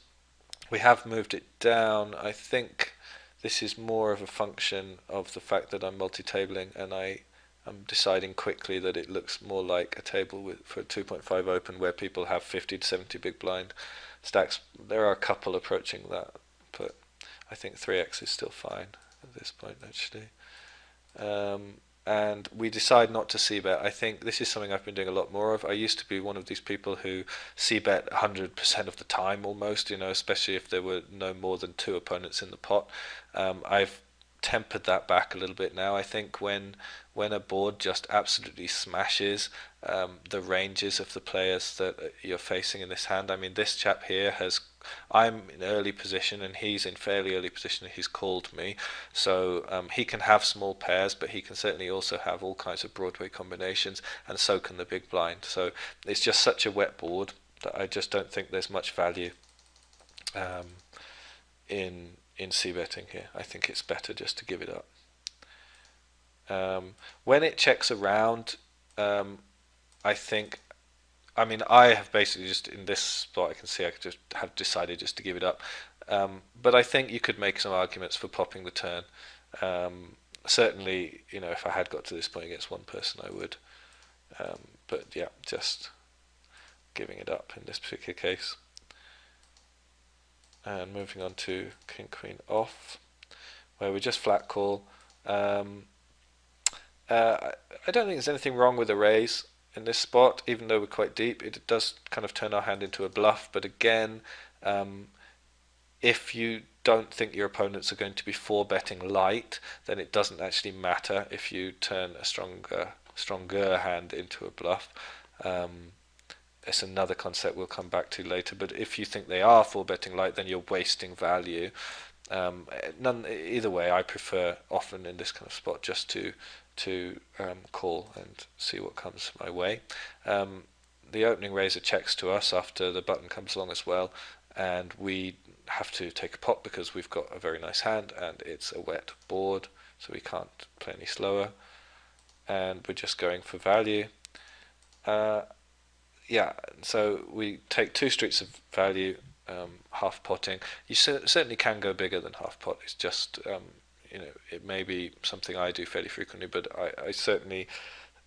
We have moved it down. I think this is more of a function of the fact that I'm multi-tabling, and I'm deciding quickly that it looks more like a table for a 2.5 open where people have 50 to 70 big blind stacks. There are a couple approaching that, but I think 3x is still fine at this point, actually. And we decide not to c-bet. I think this is something I've been doing a lot more of. I used to be one of these people who c-bet 100% of the time almost, especially if there were no more than two opponents in the pot. I've tempered that back a little bit now. I think when a board just absolutely smashes the ranges of the players that you're facing in this hand. I mean, this chap here I'm in early position and he's in fairly early position. He's called me, so he can have small pairs, but he can certainly also have all kinds of Broadway combinations, and so can the big blind. So it's just such a wet board that I just don't think there's much value in c-betting here. I think it's better just to give it up. When it checks around, I think, I mean, I have basically just in this spot, I can see I could just have decided just to give it up. But I think you could make some arguments for popping the turn. Certainly, if I had got to this point against one person, I would. But yeah, just giving it up in this particular case. And moving on to King Queen off, where we just flat call. I don't think there's anything wrong with a raise in this spot, even though we're quite deep. It does kind of turn our hand into a bluff, but again, if you don't think your opponents are going to be 4-betting light, then it doesn't actually matter if you turn a stronger hand into a bluff. It's another concept we'll come back to later, but if you think they are 4-betting light, then you're wasting value. Either way, I prefer often in this kind of spot just to call and see what comes my way. The opening raiser checks to us after the button comes along as well, and we have to take a pot because we've got a very nice hand and it's a wet board, so we can't play any slower, and we're just going for value. Yeah, so we take two streets of value, half potting. You certainly can go bigger than half pot. It's just it may be something I do fairly frequently, but I certainly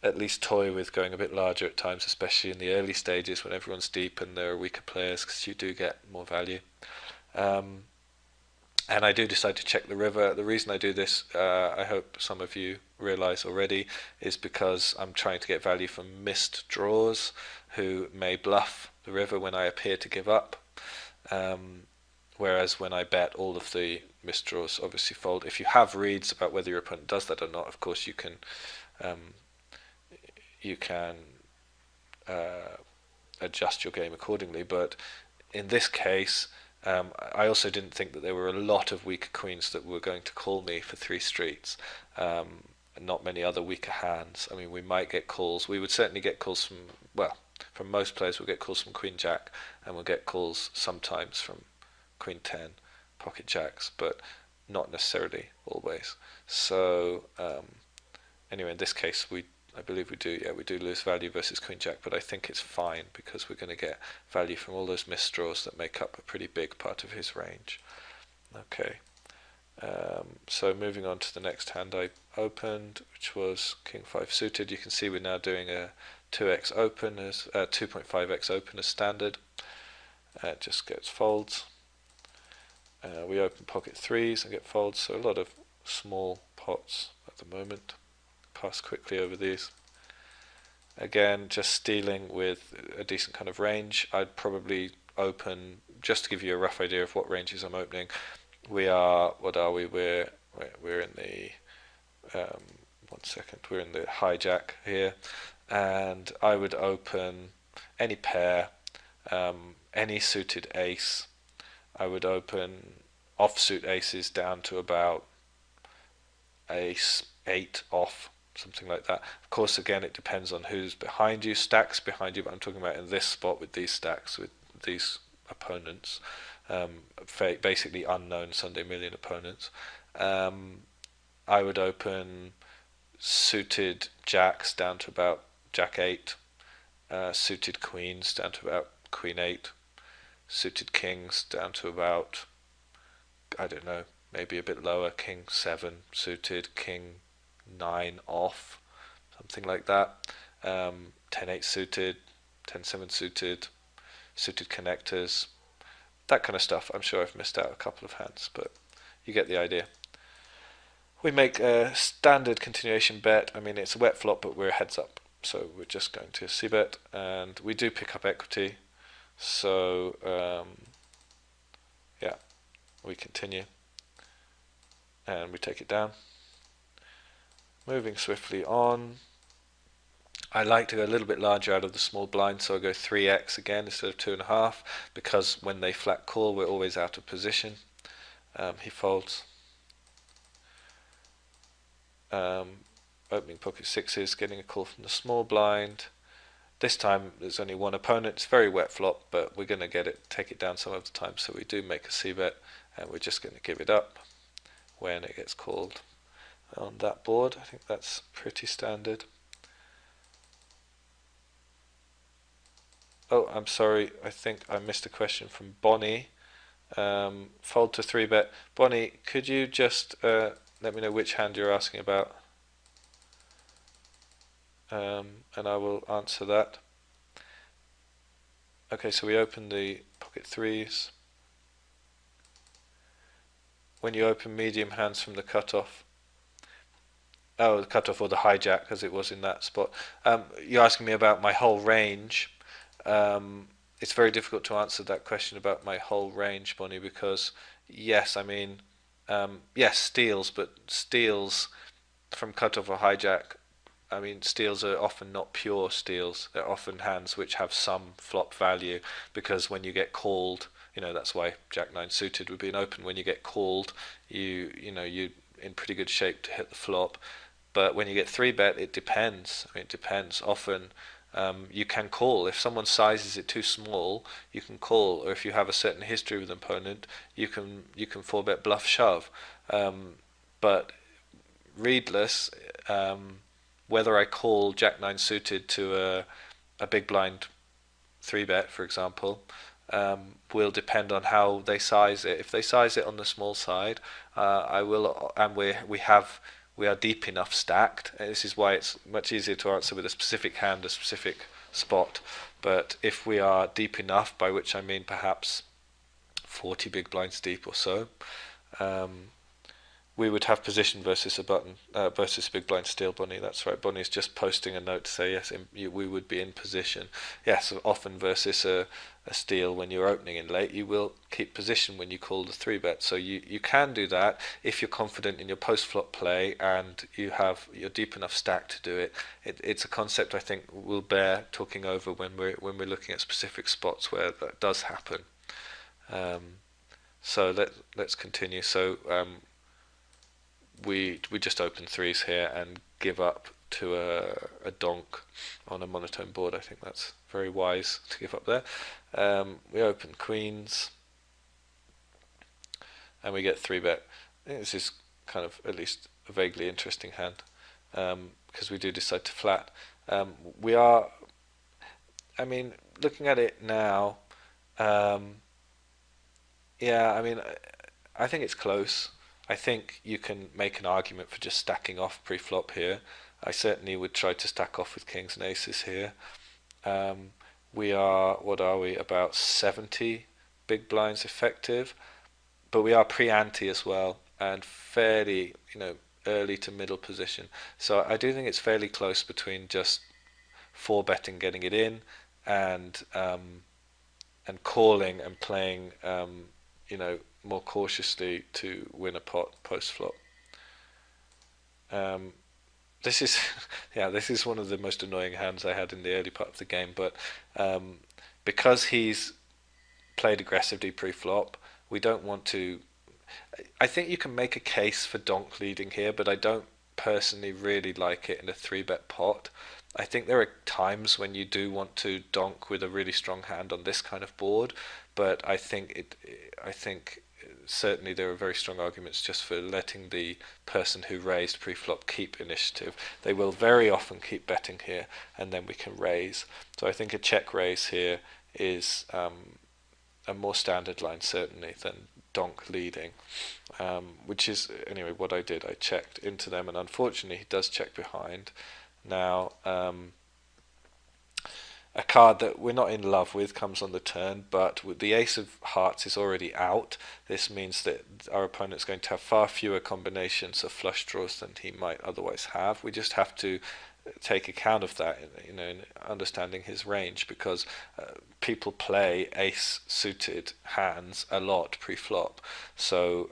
at least toy with going a bit larger at times, especially in the early stages when everyone's deep and there are weaker players, because you do get more value. And I do decide to check the river. The reason I do this, I hope some of you realise already, is because I'm trying to get value from missed draws who may bluff the river when I appear to give up. Whereas when I bet, all of the missed draws obviously fold. If you have reads about whether your opponent does that or not, of course you can adjust your game accordingly. But in this case, I also didn't think that there were a lot of weaker queens that were going to call me for 3 streets. Not many other weaker hands. I mean, we might get calls. We would certainly get calls from, well, from most players. We'll get calls from Queen Jack, and we'll get calls sometimes from Queen 10, Pocket Jacks, but not necessarily always. So anyway, in this case, I believe we do. Yeah, we do lose value versus Queen Jack, but I think it's fine because we're going to get value from all those missed draws that make up a pretty big part of his range. Okay. So moving on to the next hand I opened, which was King 5 suited. You can see we're now doing a 2x open as 2.5x open as standard. It just gets folds. We open pocket 3s and get folds, so a lot of small pots at the moment. Pass quickly over these. Again, just stealing with a decent kind of range. I'd probably open, just to give you a rough idea of what ranges I'm opening. We are, what are we? We're in the, one second, we're in the hijack here, and I would open any pair, any suited ace. I would open offsuit aces down to about ace 8 off, something like that. Of course, again, it depends on who's behind you, stacks behind you, but I'm talking about in this spot with these stacks, with these opponents, basically unknown Sunday Million opponents. I would open suited jacks down to about jack 8, suited queens down to about queen 8, suited kings down to about, I don't know, maybe a bit lower, king 7 suited, king 9 off, something like that. 10-8 suited, 10-7 suited, suited connectors, that kind of stuff. I'm sure I've missed out a couple of hands, but you get the idea. We make a standard continuation bet. I mean, it's a wet flop, but we're heads up, so we're just going to c-bet, and we do pick up equity. So yeah, we continue, and we take it down. Moving swiftly on. I like to go a little bit larger out of the small blind, so I go 3x again instead of 2.5, because when they flat call, we're always out of position. He folds. Opening pocket 6s, getting a call from the small blind. This time there's only one opponent. It's very wet flop, but we're going to take it down some of the time, so we do make a c-bet, and we're just going to give it up when it gets called on that board. I think that's pretty standard. Oh, I'm sorry, I think I missed a question from Bonnie. Fold to 3-bet. Bonnie, could you just let me know which hand you're asking about? And I will answer that. Okay, so we open the pocket 3s. When you open medium hands from the cutoff, the cutoff or the hijack, as it was in that spot, you're asking me about my whole range. It's very difficult to answer that question about my whole range, Bonnie, because yes, I mean, yes, steals, but steals from cutoff or hijack, I mean, steals are often not pure steals. They're often hands which have some flop value, because when you get called, that's why Jack 9 suited would be an open. When you get called, you're in pretty good shape to hit the flop. But when you get 3-bet, it depends. I mean, it depends. Often you can call. If someone sizes it too small, you can call. Or if you have a certain history with an opponent, you can 4-bet bluff shove. But readless, whether I call Jack 9 suited to a big blind 3-bet, for example, will depend on how they size it. If they size it on the small side, I will, and we are deep enough stacked. This is why it's much easier to answer with a specific hand, a specific spot. But if we are deep enough, by which I mean perhaps 40 big blinds deep or so, we would have position versus a button, versus a big blind steal, Bonnie. That's right. Bonnie's just posting a note to say, yes, we would be in position. Yes, often versus a steal when you're opening in late, you will keep position when you call the 3-bet. So you can do that if you're confident in your post-flop play and you're deep enough stack to do it. It's a concept I think will bear talking over when we're looking at specific spots where that does happen. So let's continue. So we just open threes here and give up to a donk on a monotone board. I think that's very wise to give up there. We open queens and we get 3-bet. I think this is kind of at least a vaguely interesting hand because we do decide to flat. We are, I mean, looking at it now, um, yeah, I mean, I think it's close. I think you can make an argument for just stacking off pre-flop here. I certainly would try to stack off with kings and aces here. Um, we are, what are we, about 70 big blinds effective, but we are pre-ante as well and fairly, early to middle position. So I do think it's fairly close between just 4-betting, getting it in, and calling and playing, more cautiously to win a pot post flop. Um, this is, yeah, this is one of the most annoying hands I had in the early part of the game. But um, because he's played aggressively pre-flop, we don't want to. I think you can make a case for donk leading here, but I don't personally really like it in a 3-bet pot. I think there are times when you do want to donk with a really strong hand on this kind of board, but I think certainly there are very strong arguments just for letting the person who raised pre-flop keep initiative. They will very often keep betting here, and then we can raise. So I think a check raise here is a more standard line certainly than donk leading, which is anyway what I did. I checked into them, and unfortunately he does check behind. Now a card that we're not in love with comes on the turn, but with the ace of hearts is already out. This means that our opponent's going to have far fewer combinations of flush draws than he might otherwise have. We just have to take account of that, in understanding his range, because people play ace suited hands a lot pre-flop. So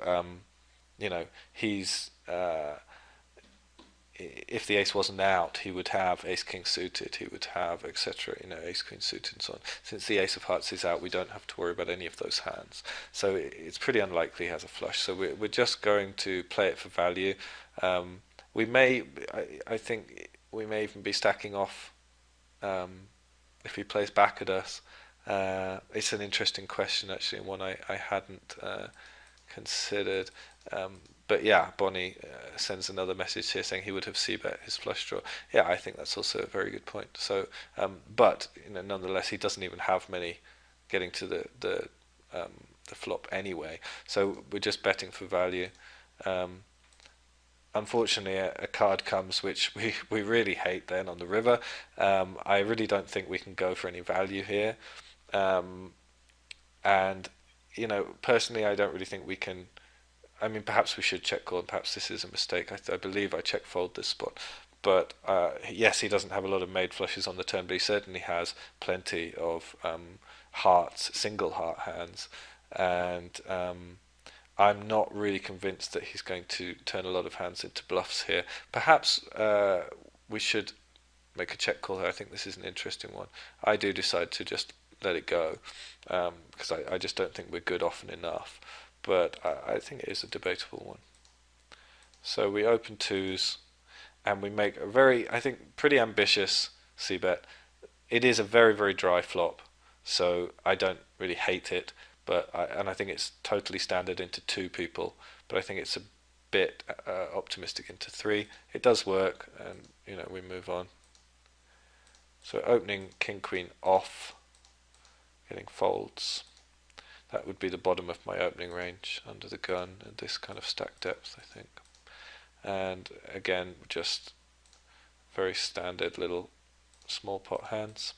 he's if the ace wasn't out, he would have ace king suited, he would have etc. Ace queen suited and so on. Since the ace of hearts is out, we don't have to worry about any of those hands. So it's pretty unlikely he has a flush. So we're just going to play it for value. We may, I think, we may even be stacking off if he plays back at us. It's an interesting question actually, and one I hadn't considered. But yeah, Bonnie sends another message here saying he would have c-bet his flush draw. Yeah, I think that's also a very good point. So, but nonetheless, he doesn't even have many getting to the flop anyway. So we're just betting for value. Unfortunately, a card comes which we really hate then on the river. I really don't think we can go for any value here. And personally, I don't really think we can. I mean, perhaps we should check call, and perhaps this is a mistake. I believe I check fold this spot, but yes, he doesn't have a lot of made flushes on the turn, but he certainly has plenty of hearts, single heart hands, and I'm not really convinced that he's going to turn a lot of hands into bluffs here. Perhaps we should make a check call here. I think this is an interesting one. I do decide to just let it go because I just don't think we're good often enough. But I think it is a debatable one. So we open twos and we make a very, I think, pretty ambitious c-bet. It is a very, very dry flop, so I don't really hate it, but I think it's totally standard into 2 people, but I think it's a bit optimistic into 3. It does work, and we move on. So opening king queen off, getting folds. That would be the bottom of my opening range under the gun and this kind of stack depth, I think. And again, just very standard little small pot hands.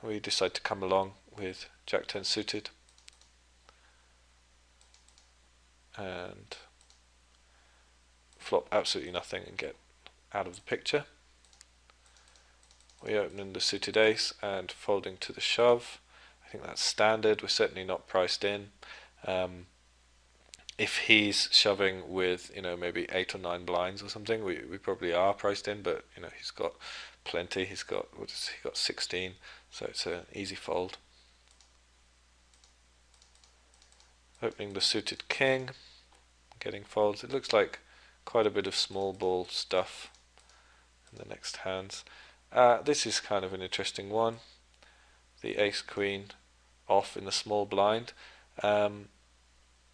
We decide to come along with Jack 10 suited and flop absolutely nothing and get out of the picture. We open in the suited ace and folding to the shove. I think that's standard. We're certainly not priced in. If he's shoving with maybe 8 or 9 blinds or something, we probably are priced in. But he's got plenty. He's got 16, so it's an easy fold. Opening the suited king, getting folds. It looks like quite a bit of small ball stuff in the next hands. This is kind of an interesting one. The ace queen off in the small blind.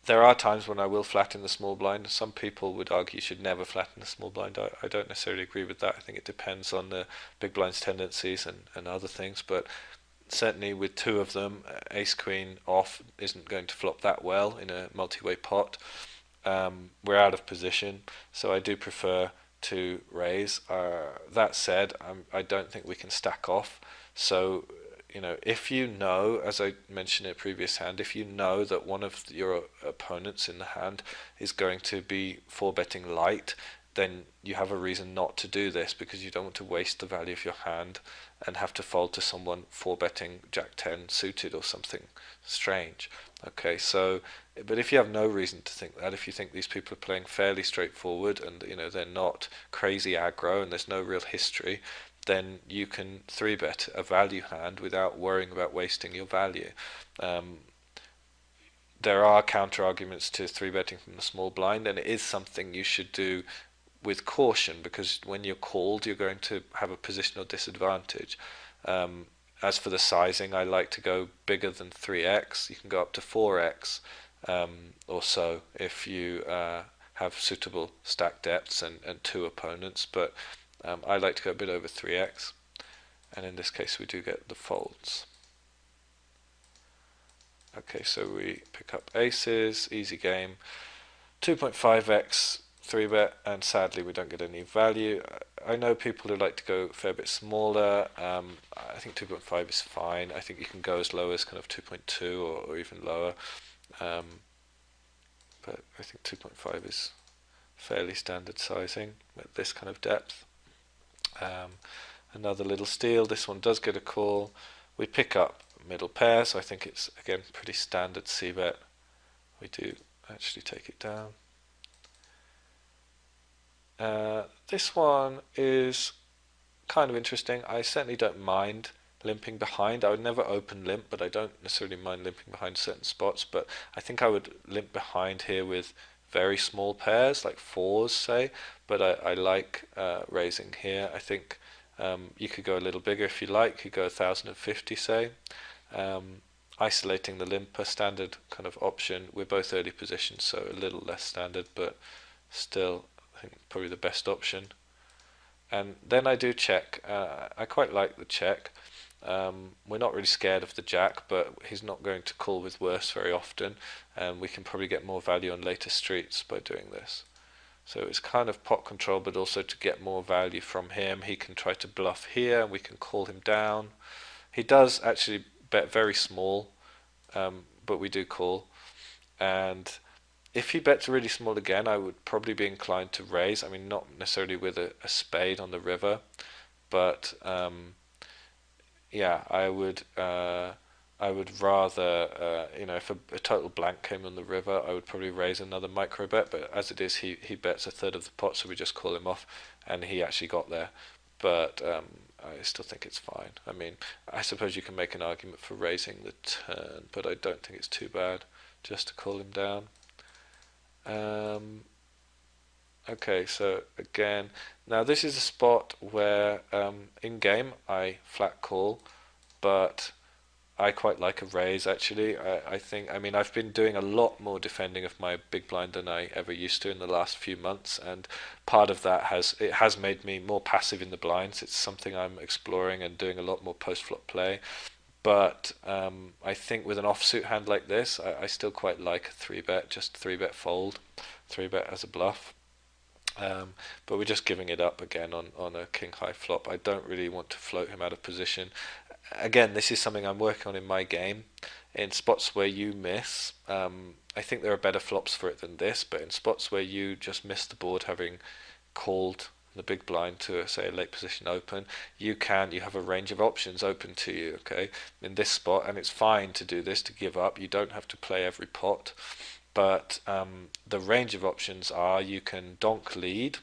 There are times when I will flatten the small blind. Some people would argue you should never flatten the small blind. I don't necessarily agree with that. I think it depends on the big blind's tendencies and other things, but certainly with two of them, ace queen off isn't going to flop that well in a multi-way pot. We're out of position, so I do prefer to raise. That said, I don't think we can stack off. So, if you know, as I mentioned in a previous hand, if you know that one of your opponents in the hand is going to be 4-betting light, then you have a reason not to do this, because you don't want to waste the value of your hand and have to fold to someone 4-betting Jack 10 suited or something strange. Okay, so, but if you have no reason to think that, if you think these people are playing fairly straightforward and they're not crazy aggro and there's no real history, then you can 3-bet a value hand without worrying about wasting your value. There are counter arguments to 3-betting from the small blind, and it is something you should do with caution, because when you're called, you're going to have a positional disadvantage. As for the sizing, I like to go bigger than 3x. You can go up to 4x or so if you have suitable stack depths and two opponents, but I like to go a bit over 3x, and in this case we do get the folds. Okay, so we pick up aces, easy game, 2.5x 3-bet, and sadly we don't get any value. I know people who like to go a fair bit smaller. I think 2.5 is fine. I think you can go as low as kind of 2.2 or even lower, but I think 2.5 is fairly standard sizing at this kind of depth. Another little steal. This one does get a call. We pick up middle pair, so I think it's again pretty standard c-bet. We do actually take it down. This one is kind of interesting. I certainly don't mind limping behind. I would never open limp, but I don't necessarily mind limping behind certain spots. But I think I would limp behind here with very small pairs, like fours, say. But I like raising here. I think you could go a little bigger if you like. You could go 1050, say. Isolating the limper, standard kind of option. We're both early positions, so a little less standard, but still I think probably the best option. And then I do check. I quite like the check. We're not really scared of the jack, but he's not going to call with worse very often, and we can probably get more value on later streets by doing this. So it's kind of pot control, but also to get more value from him. He can try to bluff here, and we can call him down. He does actually bet very small, but we do call. And if he bets really small again, I would probably be inclined to raise. I mean, not necessarily with a spade on the river, but yeah, I would rather, if a total blank came on the river, I would probably raise another micro bet. But as it is, he bets a third of the pot, so we just call him off, and he actually got there. But I still think it's fine. I mean, I suppose you can make an argument for raising the turn, but I don't think it's too bad just to call him down. Okay, so again, now this is a spot where in game I flat call, but I quite like a raise actually. I mean, I've been doing a lot more defending of my big blind than I ever used to in the last few months, and part of that has made me more passive in the blinds. It's something I'm exploring and doing a lot more post flop play. But I think with an offsuit hand like this, I still quite like a 3-bet, just 3-bet fold, 3-bet as a bluff. But we're just giving it up again on a king high flop. I don't really want to float him out of position. Again, this is something I'm working on in my game. In spots where you miss, I think there are better flops for it than this, but in spots where you just miss the board having called the big blind to say a late position open, you have a range of options open to you, okay, in this spot, and it's fine to do this, to give up. You don't have to play every pot, but the range of options are: you can donk lead,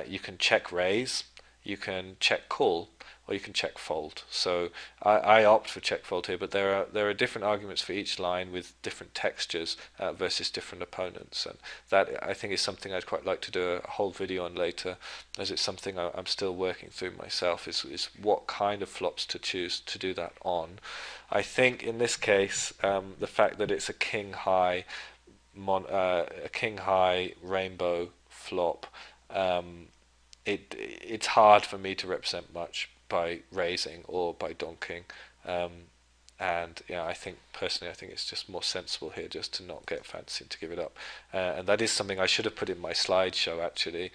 you can check raise, you can check call or you can check fold. So I opt for check fold here, but there are different arguments for each line with different textures versus different opponents, and that I think is something I'd quite like to do a whole video on later, as it's something I'm still working through myself, is what kind of flops to choose to do that on. I think in this case, the fact that it's a king high rainbow flop, it's hard for me to represent much by raising or by donking. Um, and yeah, I think personally, I think it's just more sensible here just to not get fancy, to give it up. And that is something I should have put in my slideshow actually,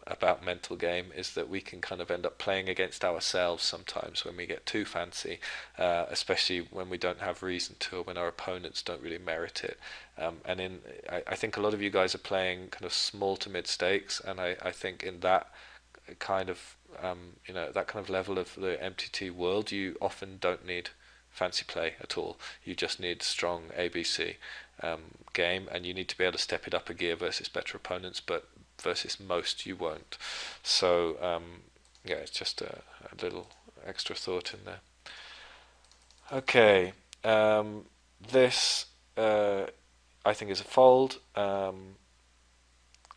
about mental game, is that we can kind of end up playing against ourselves sometimes when we get too fancy, especially when we don't have reason to, or when our opponents don't really merit it. I think a lot of you guys are playing kind of small to mid stakes, and I think in that kind of that kind of level of the MTT world, you often don't need fancy play at all. You just need strong ABC game, and you need to be able to step it up a gear versus better opponents, but versus most you won't. So yeah, it's just a little extra thought in there. Okay, this I think is a fold.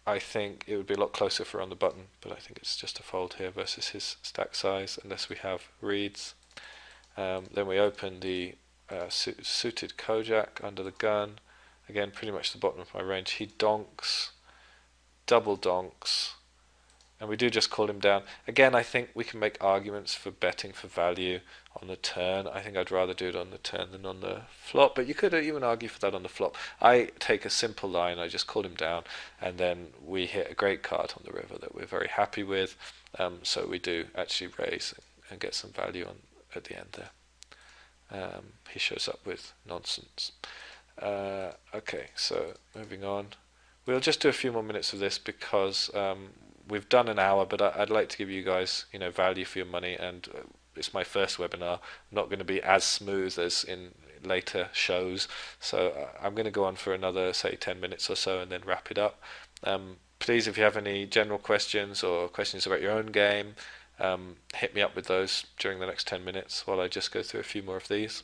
I think it would be a lot closer for on the button, but I think it's just a fold here versus his stack size, unless we have reads. Then we open the suited Kojak under the gun. Again, pretty much the bottom of my range. He donks, double donks, and we do just call him down. Again, I think we can make arguments for betting for value on the turn. I think I'd rather do it on the turn than on the flop, but you could even argue for that on the flop. I take a simple line, I just call him down, and then we hit a great card on the river that we're very happy with. So we do actually raise and get some value on at the end there. He shows up with nonsense. Okay, so moving on. We'll just do a few more minutes of this because we've done an hour, but I'd like to give you guys, value for your money, and it's my first webinar. I'm not going to be as smooth as in later shows, so I'm going to go on for another, say, 10 minutes or so, and then wrap it up. Please, if you have any general questions or questions about your own game, hit me up with those during the next 10 minutes while I just go through a few more of these.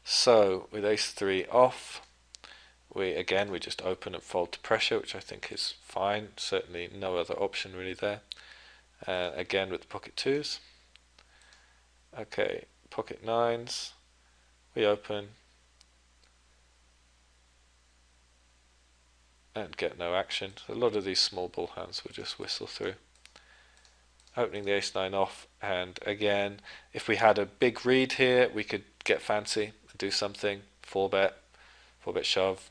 So with ace-3 off, we just open and fold to pressure, which I think is fine. Certainly no other option really there. Again with the pocket 2s. Okay, pocket 9s. We open and get no action. So a lot of these small ball hands will just whistle through. Opening the ace-9 off, and again, if we had a big read here, we could get fancy and do something. 4-bet shove.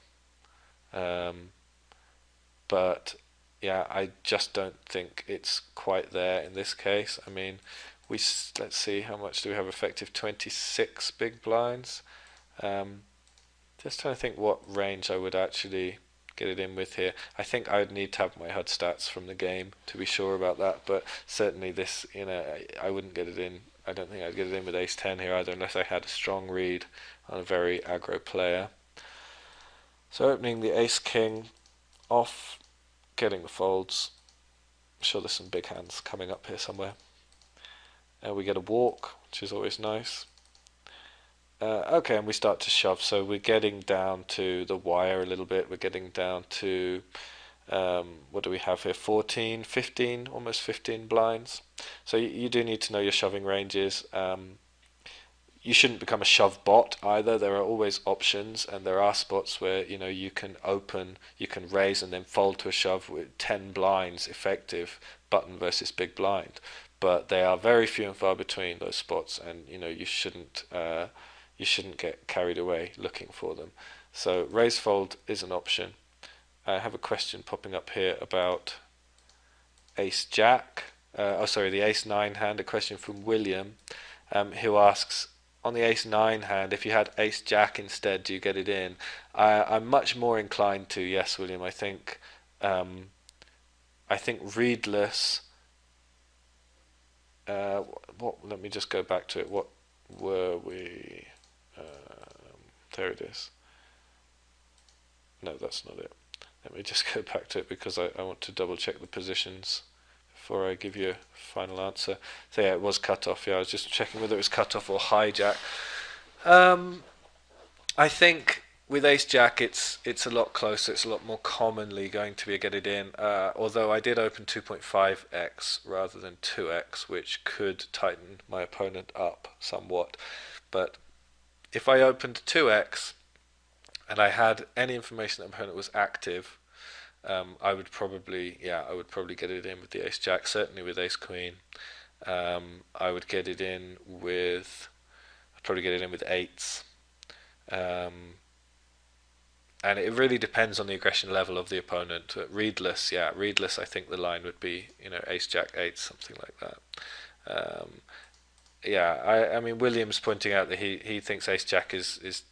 But yeah, I just don't think it's quite there in this case. I mean, let's see, how much do we have effective? 26 big blinds. Just trying to think what range I would actually get it in with here. I think I would need to have my HUD stats from the game to be sure about that, but certainly this, I wouldn't get it in. I don't think I'd get it in with ace-10 here either, unless I had a strong read on a very aggro player. So opening the ace-king off, getting the folds. I'm sure there's some big hands coming up here somewhere. We get a walk, which is always nice. Okay, and we start to shove, so we're getting down to the wire a little bit. We're getting down to, what do we have here, 14, 15, almost 15 blinds. So you do need to know your shoving ranges. You shouldn't become a shove bot either. There are always options, and there are spots where you can open, you can raise and then fold to a shove with 10 blinds effective, button versus big blind. But they are very few and far between, those spots, and you shouldn't get carried away looking for them. So raise fold is an option. I have a question popping up here about ace jack. The ace-9 hand. A question from William, who asks, on the ace-9 hand, if you had ace-jack instead, do you get it in? I'm much more inclined to yes, William. I think readless. Let me just go back to it. What were we? There it is. No, that's not it. Let me just go back to it because I want to double check the positions before I give you a final answer. So yeah, it was cut off. Yeah, I was just checking whether it was cut off or hijack. Um, I think with Ace Jack, it's a lot closer. It's a lot more commonly going to be a get it in. Although I did open 2.5x rather than 2x, which could tighten my opponent up somewhat. But if I opened 2x and I had any information that my opponent was active, I would probably get it in with the Ace Jack. Certainly with Ace Queen, I would get it in with. I'd probably get it in with eights. And it really depends on the aggression level of the opponent. Readless. I think the line would be, Ace Jack eight, something like that. Um, I mean Williams pointing out that he thinks Ace Jack is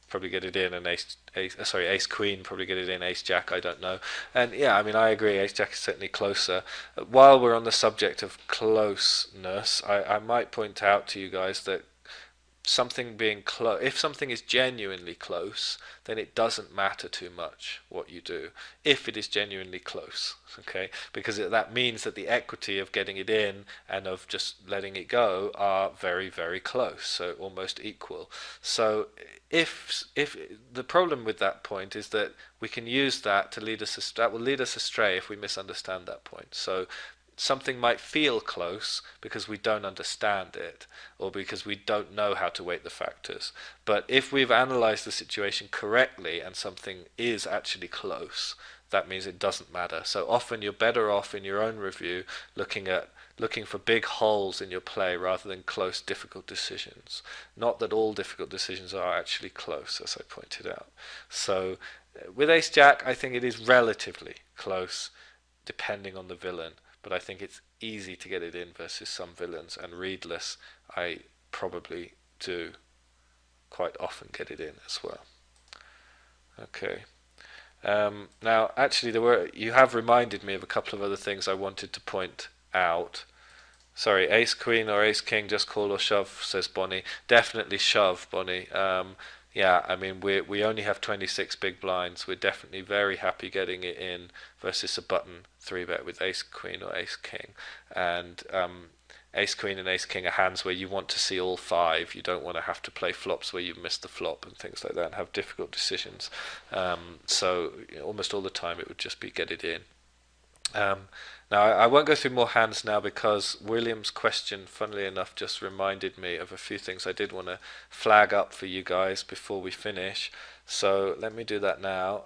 probably get it in, and Ace Queen probably get it in. Ace Jack, I don't know. And yeah, I mean I agree. Ace Jack is certainly closer. While we're on the subject of closeness, I might point out to you guys that something being close, if something is genuinely close, then it doesn't matter too much what you do if it is genuinely close, okay, because that means that the equity of getting it in and of just letting it go are very, very close, so almost equal. So if the problem with that point is that we can use that to that will lead us astray if we misunderstand that point. So something might feel close because we don't understand it or because we don't know how to weight the factors. But if we've analyzed the situation correctly and something is actually close, that means it doesn't matter. So often you're better off in your own review looking for big holes in your play rather than close, difficult decisions. Not that all difficult decisions are actually close, as I pointed out. So with Ace Jack, I think it is relatively close, depending on the villain. But I think it's easy to get it in versus some villains, and readless, I probably do quite often get it in as well. Okay. Now, actually, you have reminded me of a couple of other things I wanted to point out. Sorry, Ace Queen or Ace King, just call or shove, says Bonnie. Definitely shove, Bonnie. Yeah, I mean, we only have 26 big blinds. We're definitely very happy getting it in versus a button 3-bet with Ace Queen or Ace King. And Ace Queen and Ace King are hands where you want to see all five. You don't want to have to play flops where you miss the flop and things like that and have difficult decisions. So almost all the time it would just be get it in. Now, I won't go through more hands now because William's question, funnily enough, just reminded me of a few things I did want to flag up for you guys before we finish. So let me do that now.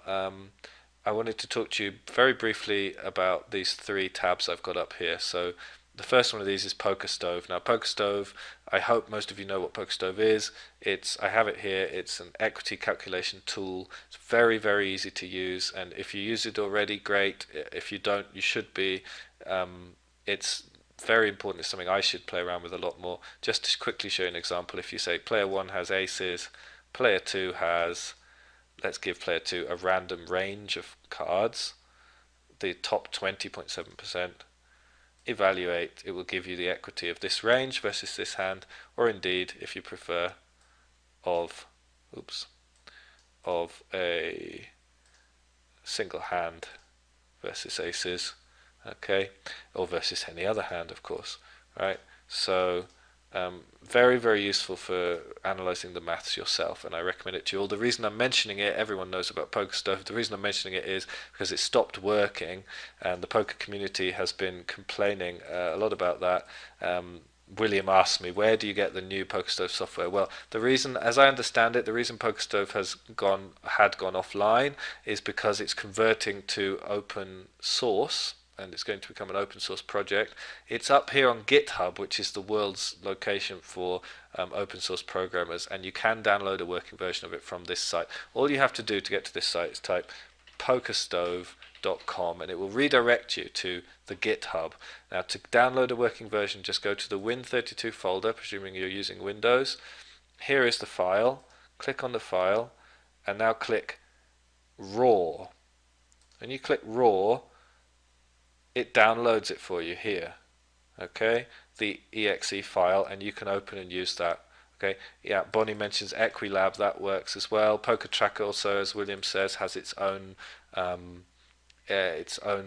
I wanted to talk to you very briefly about these 3 tabs I've got up here. So the first one of these is Poker Stove. Now, Poker Stove, I hope most of you know what Poker Stove is. I have it here. It's an equity calculation tool. It's very, very easy to use, and if you use it already, great. If you don't, you should be. It's very important. It's something I should play around with a lot more. Just to quickly show you an example, if you say player 1 has aces, player 2 has, let's give player 2 a random range of cards, the top 20.7%. Evaluate, it will give you the equity of this range versus this hand, or indeed, if you prefer, of a single hand versus aces, okay, or versus any other hand, of course, right? So very, very useful for analyzing the maths yourself, and I recommend it to you all. The reason I'm mentioning it, everyone knows about Poker Stove. The reason I'm mentioning it is because it stopped working, and the poker community has been complaining a lot about that. William asked me, where do you get the new Poker Stove software? Well, the reason, as I understand it, the reason Poker Stove had gone offline is because it's converting to open source, and it's going to become an open source project. It's up here on GitHub, which is the world's location for open source programmers, and you can download a working version of it from this site. All you have to do to get to this site is type pokerstove.com, and it will redirect you to the GitHub. Now, to download a working version, just go to the Win32 folder, presuming you're using Windows. Here is the file. Click on the file, and now click Raw. When you click Raw, it downloads it for you here, okay, the exe file, and you can open and use that. Okay, yeah, Bonnie mentions Equilab, that works as well. Poker Tracker also, as William says, has its own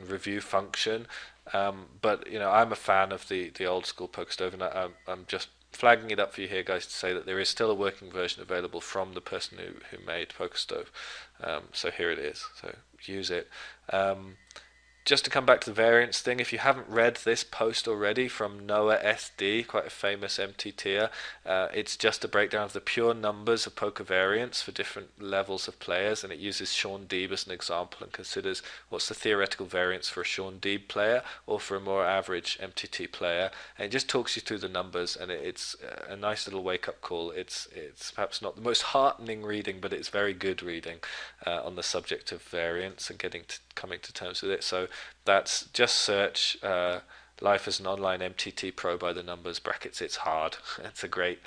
review function. But I'm a fan of the old school poker stove, and I'm just flagging it up for you here, guys, to say that there is still a working version available from the person who made Poker Stove. So here it is. So use it. Just to come back to the variance thing, if you haven't read this post already from Noah SD, quite a famous MTTer, it's just a breakdown of the pure numbers of poker variance for different levels of players, and it uses Sean Deeb as an example and considers what's the theoretical variance for a Sean Deeb player or for a more average MTT player, and it just talks you through the numbers, and it's a nice little wake-up call. It's perhaps not the most heartening reading, but it's very good reading on the subject of variance and coming to terms with it. So that's just search Life as an Online MTT Pro by the numbers brackets It's Hard. It's a great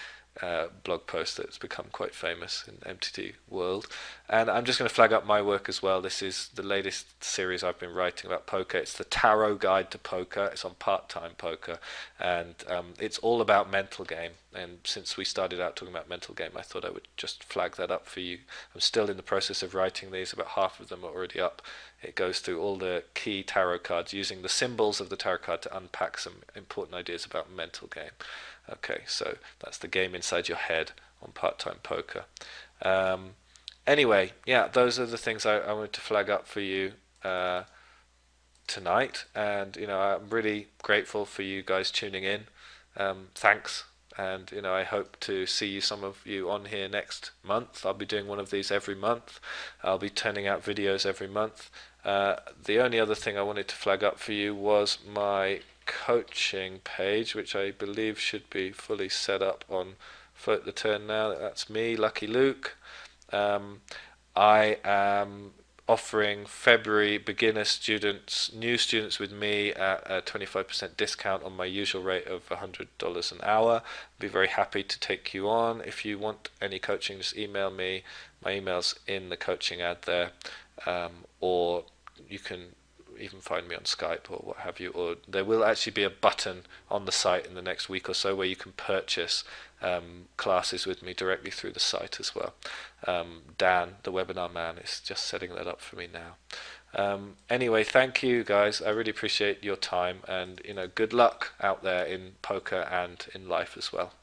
blog post that's become quite famous in MTT world. And I'm just going to flag up my work as well. This is the latest series I've been writing about poker. It's the Tarot Guide to Poker. It's on Part-Time Poker, and it's all about mental game. And since we started out talking about mental game, I thought I would just flag that up for you. I'm still in the process of writing these. About half of them are already up. It goes through all the key tarot cards using the symbols of the tarot card to unpack some important ideas about mental game. Okay, so that's the game inside your head on Part-Time Poker. Anyway, yeah, those are the things I wanted to flag up for you tonight, and I'm really grateful for you guys tuning in. Thanks, and I hope to see some of you on here next month. I'll be doing one of these every month. I'll be turning out videos every month. The only other thing I wanted to flag up for you was my coaching page, which I believe should be fully set up on Float the Turn now. That's me, Lucky Luke. I am offering February beginner students, new students with me, at a 25% discount on my usual rate of $100 an hour. I'd be very happy to take you on. If you want any coaching, just email me. My email's in the coaching ad there, or you can even find me on Skype or what have you, or there will actually be a button on the site in the next week or so where you can purchase classes with me directly through the site as well. Dan, the webinar man, is just setting that up for me now. Anyway, thank you guys. I really appreciate your time, and good luck out there in poker and in life as well.